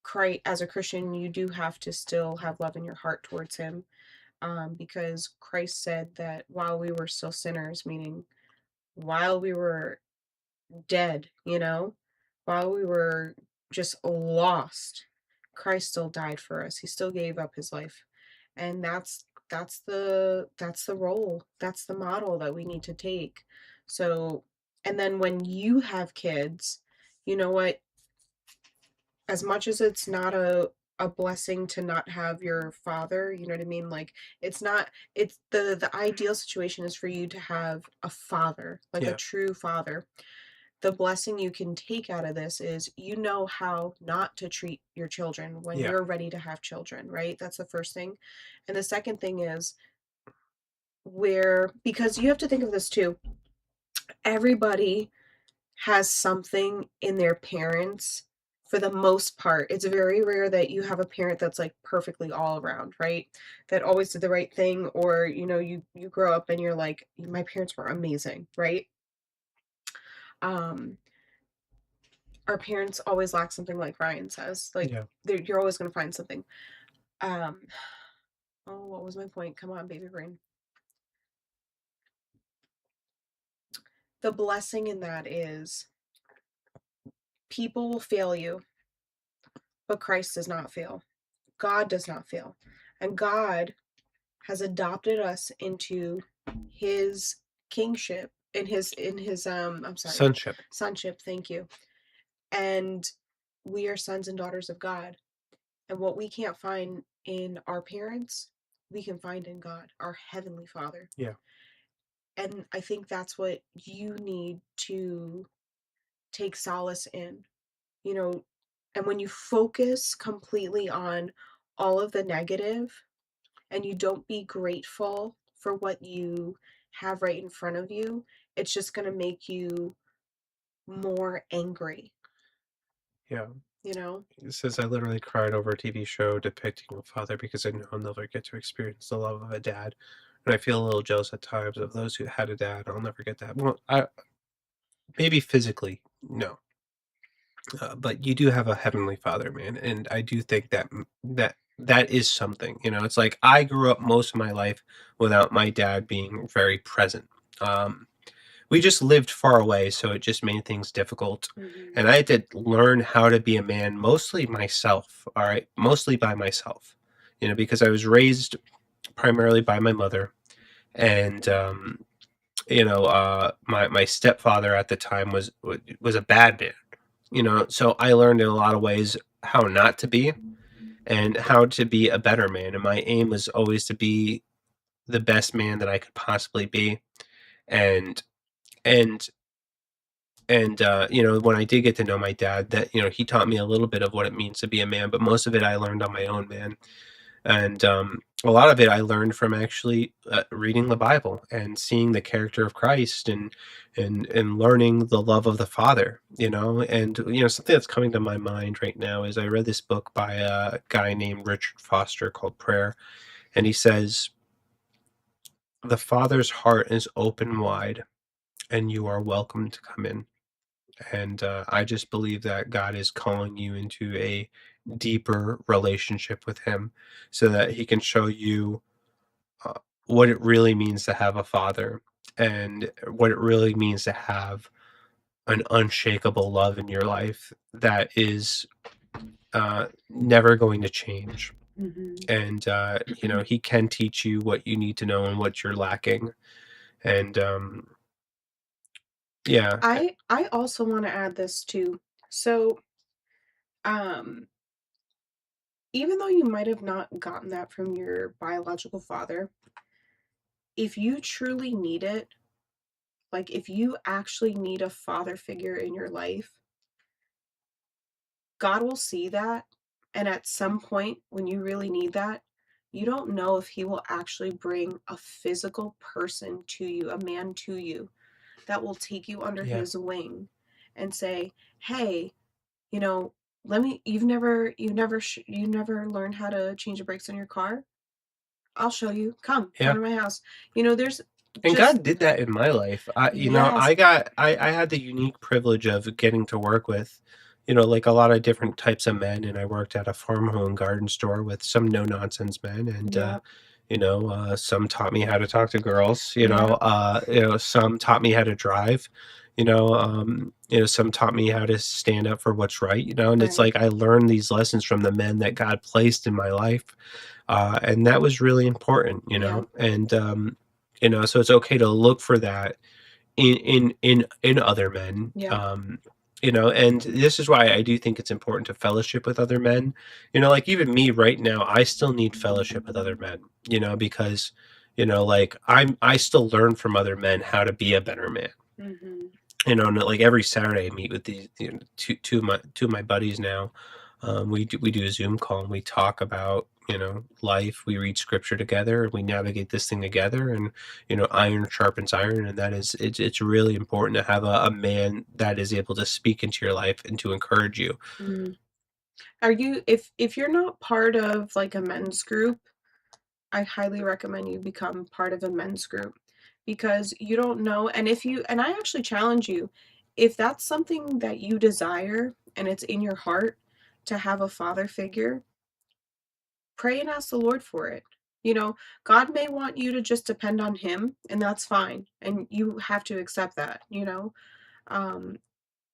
Christ, as a Christian, you do have to still have love in your heart towards him, because Christ said that while we were still sinners, meaning while we were dead, while we were just lost, Christ still died for us. He still gave up his life. And that's the role. That's the model that we need to take. So, and then when you have kids, you know what? As much as it's not a blessing to not have your father, you know what I mean? Like, it's the ideal situation is for you to have a father, like a true father. The blessing you can take out of this is how not to treat your children when you're ready to have children, right? That's the first thing. And the second thing is because you have to think of this too. Everybody has something in their parents. For the most part, it's very rare that you have a parent that's like perfectly all around, right? That always did the right thing, or you grow up and you're like, my parents were amazing, right? Our parents always lack something, like Ryan says. Like, you're always going to find something. Oh, what was my point? Come on, baby brain. The blessing in that is people will fail you. But Christ does not fail. God does not fail. And God has adopted us into his kingship, in his sonship, thank you. And we are sons and daughters of God. And what we can't find in our parents, we can find in God, our heavenly Father. Yeah. And I think that's what you need to take solace in, and when you focus completely on all of the negative and you don't be grateful for what you have right in front of you, it's just going to make you more angry. Yeah. It says, I literally cried over a TV show depicting a father because I know I'll never get to experience the love of a dad. And I feel a little jealous at times of those who had a dad. I'll never get that. Well, maybe physically, no. But you do have a heavenly father, man. And I do think that is something. It's like I grew up most of my life without my dad being very present. We just lived far away, so it just made things difficult. And I had to learn how to be a man mostly myself, all right? Mostly by myself, because I was raised primarily by my mother. And, my stepfather at the time was a bad man, so I learned in a lot of ways how not to be and how to be a better man. And my aim was always to be the best man that I could possibly be. And when I did get to know my dad, that he taught me a little bit of what it means to be a man, but most of it I learned on my own, man. And a lot of it I learned from actually reading the Bible and seeing the character of Christ and learning the love of the Father. And something that's coming to my mind right now is I read this book by a guy named Richard Foster called Prayer, and he says, "The Father's heart is open wide, and you are welcome to come in." And I just believe that God is calling you into a deeper relationship with him so that he can show you what it really means to have a father and what it really means to have an unshakable love in your life that is never going to change. And, he can teach you what you need to know and what you're lacking. And, yeah. I also want to add this too. So, even though you might have not gotten that from your biological father, if you truly need it, like if you actually need a father figure in your life, God will see that. And at some point when you really need that, you don't know if he will actually bring a physical person to you, a man to you, that will take you under his wing and say, hey, you've never learned how to change the brakes on your car. I'll show you. Come to my house. There's and God did that in my life. I had the unique privilege of getting to work with, like a lot of different types of men, and I worked at a farm home garden store with some no nonsense men, and some taught me how to talk to girls. Some taught me how to drive. Some taught me how to stand up for what's right. And it's like I learned these lessons from the men that God placed in my life, and that was really important. And so it's okay to look for that in other men. And this is why I do think it's important to fellowship with other men. Like even me right now, I still need fellowship with other men, because like I still learn from other men how to be a better man. And like every Saturday I meet with these two of my buddies now. We do a Zoom call and we talk about life. We read scripture together and we navigate this thing together, and iron sharpens iron, and it's really important to have a man that is able to speak into your life and to encourage you. Are you, if you're not part of like a men's group, I highly recommend you become part of a men's group, because you don't know. And I actually challenge you, if that's something that you desire and it's in your heart to have a father figure, pray and ask the Lord for it. God may want you to just depend on him, and that's fine. And you have to accept that,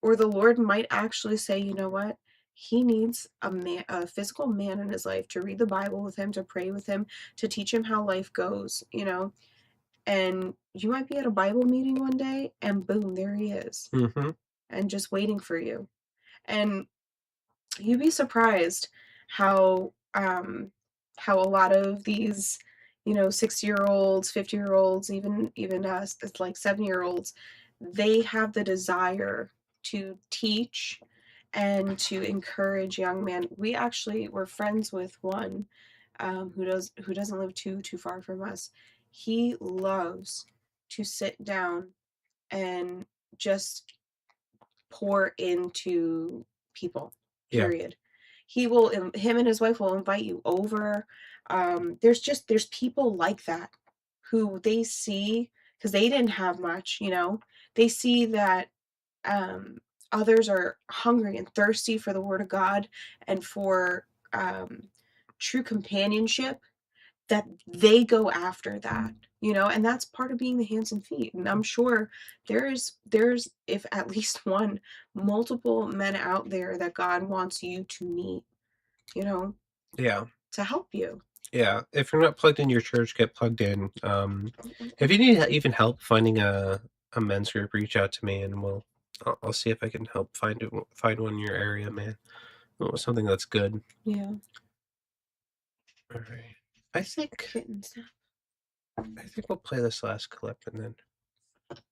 or the Lord might actually say, you know what? He needs a physical man in his life to read the Bible with him, to pray with him, to teach him how life goes, you know. And you might be at a Bible meeting one day, and boom, there he is, and just waiting for you. And you'd be surprised how a lot of these, you know, 60-year-olds, 50-year-olds, even us, it's like 7-year-olds, they have the desire to teach and to encourage young men. We actually were friends with one who doesn't live too far from us. He loves to sit down and just pour into people. Period. He will. Him and his wife will invite you over. There's people like that who they see, because they didn't have much, you know. They see that others are hungry and thirsty for the Word of God and for true companionship, that they go after that, you know. And that's part of being the hands and feet. And I'm sure there's if at least multiple men out there that God wants you to meet, you know, to help you. Yeah, if you're not plugged in your church, get plugged in. If you need even help finding a men's group, reach out to me, and I'll see if I can help find one in your area, man. Something that's good. Yeah. All right. I think we'll play this last clip and then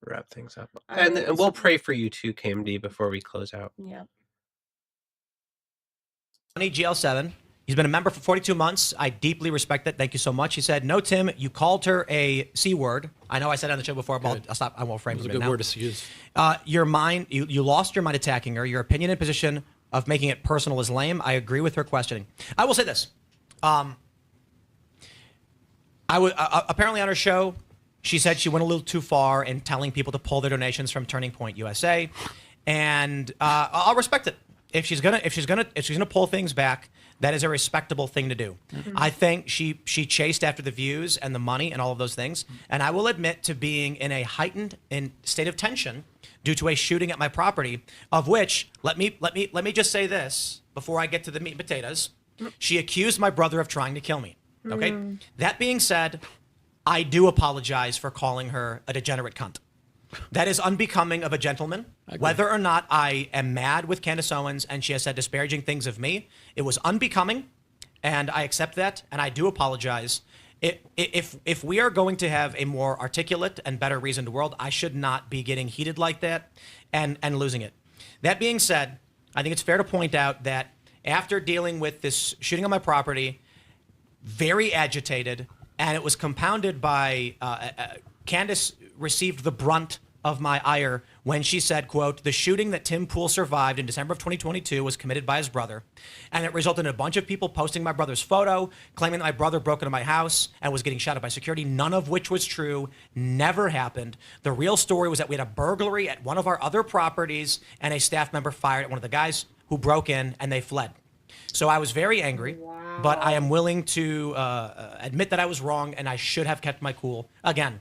wrap things up. And we'll pray for you too, KMD, before we close out. Yeah. GL7. He's been a member for 42 months. I deeply respect that. Thank you so much. He said, "No, Tim, you called her a C word." I know I said it on the show before, but I'll stop. I won't frame it. It's a good word to use. Your mind, you lost your mind attacking her. Your opinion and position of making it personal is lame. I agree with her questioning. I will say this. Apparently on her show, she said she went a little too far in telling people to pull their donations from Turning Point USA, and I'll respect it. If she's gonna pull things back, that is a respectable thing to do. I think she chased after the views and the money and all of those things, and I will admit to being in a heightened state of tension due to a shooting at my property, of which let me just say this before I get to the meat and potatoes. She accused my brother of trying to kill me. Okay. That being said, I do apologize for calling her a degenerate cunt. That is unbecoming of a gentleman. Whether or not I am mad with Candace Owens and she has said disparaging things of me, it was unbecoming, and I accept that, and I do apologize. If we are going to have a more articulate and better reasoned world, I should not be getting heated like that and losing it. That being said, I think it's fair to point out that after dealing with this shooting on my property, very agitated, and it was compounded by Candace received the brunt of my ire when she said, quote, "The shooting that Tim Pool survived in December of 2022 was committed by his brother, and it resulted in a bunch of people posting my brother's photo, claiming that my brother broke into my house and was getting shot at by security, none of which was true, never happened. The real story was that we had a burglary at one of our other properties, and a staff member fired at one of the guys who broke in, and they fled." So I was very angry, but I am willing to admit that I was wrong and I should have kept my cool. Again,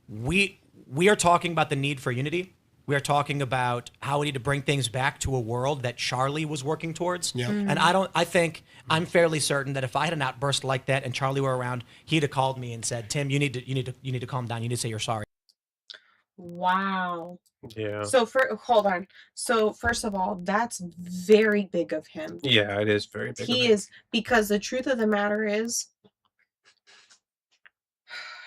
we are talking about the need for unity. We are talking about how we need to bring things back to a world that Charlie was working towards. Yeah. And I'm fairly certain that if I had an outburst like that and Charlie were around, he'd have called me and said, "Tim, you need to calm down. You need to say you're sorry." Wow. Yeah. So hold on. So first of all, that's very big of him. Yeah, it is very big. He is, because the truth of the matter is,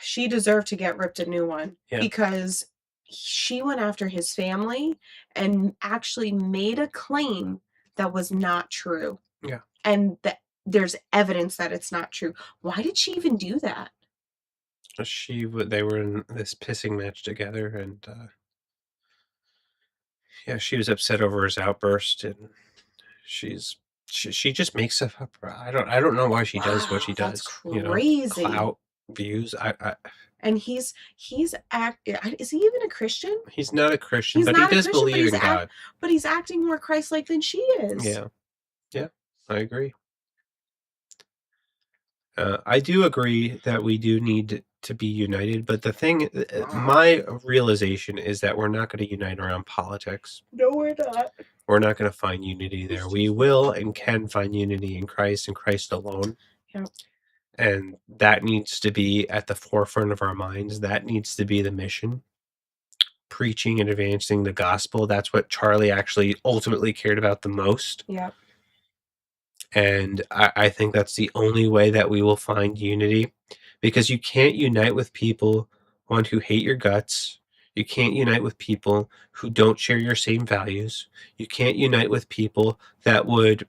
she deserved to get ripped a new one, because she went after his family and actually made a claim that was not true. Yeah. And that there's evidence that it's not true. Why did she even do that? They were in this pissing match together, and she was upset over his outburst, and she just makes stuff up. I don't know why she does what she does. That's crazy. Clout, views. And is he even a Christian? He's not a Christian, but he does believe in God. But he's acting more Christ-like than she is. Yeah, I agree. I do agree that we do need to be united, but the thing, my realization is that we're not going to unite around politics. No, we're not. we're not going to find unity there. We will and can find unity in Christ and Christ alone. Yep. And that needs to be at the forefront of our minds. That needs to be the mission. Preaching and advancing the gospel. That's what Charlie actually ultimately cared about the most. Yep. And I think that's the only way that we will find unity, because you can't unite with people, one, who hate your guts. You can't unite with people who don't share your same values. You can't unite with people that would,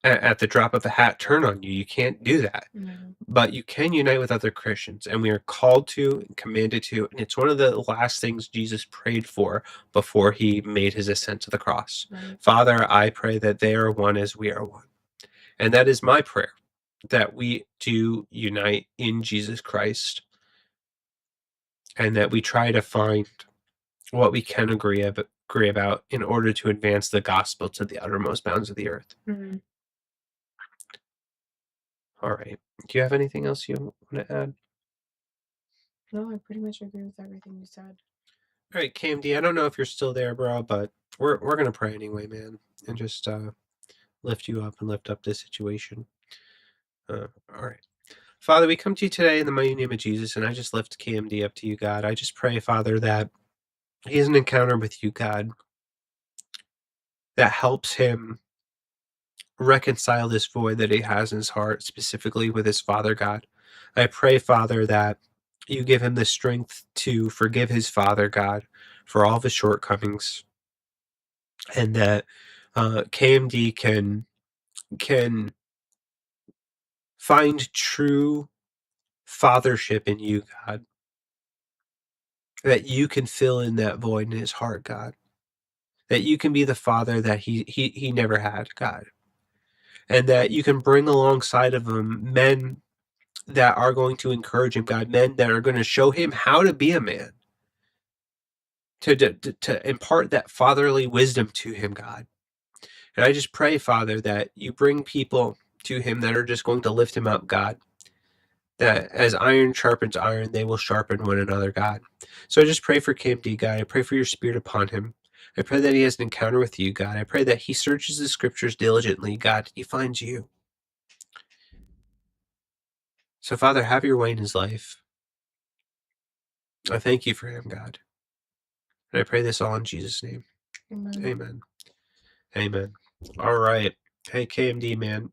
at the drop of a hat, turn on you. You can't do that. But you can unite with other Christians, and we are called to and commanded to. And it's one of the last things Jesus prayed for before he made his ascent to the cross. Right. Father, I pray that they are one as we are one. And that is my prayer, that we do unite in Jesus Christ, and that we try to find what we can agree about in order to advance the gospel to the uttermost bounds of the earth. Mm-hmm. All right. Do you have anything else you want to add? No, I pretty much agree with everything you said. All right, KMD, I don't know if you're still there, bro, but we're going to pray anyway, man, and just lift you up and lift up this situation. All right. Father, we come to you today in the mighty name of Jesus, and I just lift KMD up to you, God. I just pray, Father, that he has an encounter with you, God, that helps him reconcile this void that he has in his heart, specifically with his father, God. I pray, Father, that you give him the strength to forgive his father, God, for all of his shortcomings, and that KMD can find true fathership in you, God. That you can fill in that void in his heart, God. That you can be the father that he never had, God. And that you can bring alongside of him men that are going to encourage him, God. Men that are going to show him how to be a man. To impart that fatherly wisdom to him, God. And I just pray, Father, that you bring people to him that are just going to lift him up, God. That as iron sharpens iron, they will sharpen one another, God. So I just pray for KMD, God. I pray for your spirit upon him. I pray that he has an encounter with you, God. I pray that he searches the scriptures diligently, God. He finds you. So, Father, have your way in his life. I thank you for him, God. And I pray this all in Jesus' name. Amen. Amen. Amen. All right. Hey, KMD, man.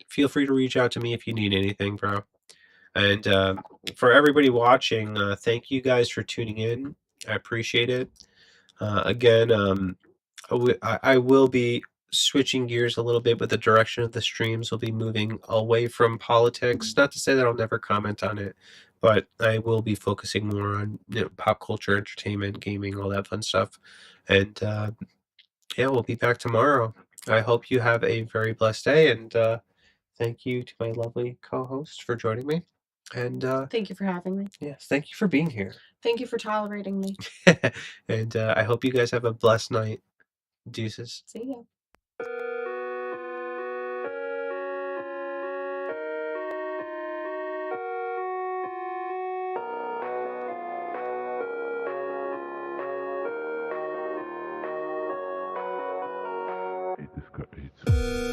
Feel free to reach out to me if you need anything, bro. And for everybody watching, thank you guys for tuning in. I appreciate it. Again, I will be switching gears a little bit with the direction of the streams. We'll be moving away from politics. Not to say that I'll never comment on it, but I will be focusing more on pop culture, entertainment, gaming, all that fun stuff. And yeah, we'll be back tomorrow. I hope you have a very blessed day, and thank you to my lovely co-host for joining me. And Thank you for having me. yes, thank you for being here. Thank you for tolerating me. And I hope you guys have a blessed night. Deuces. See ya. It's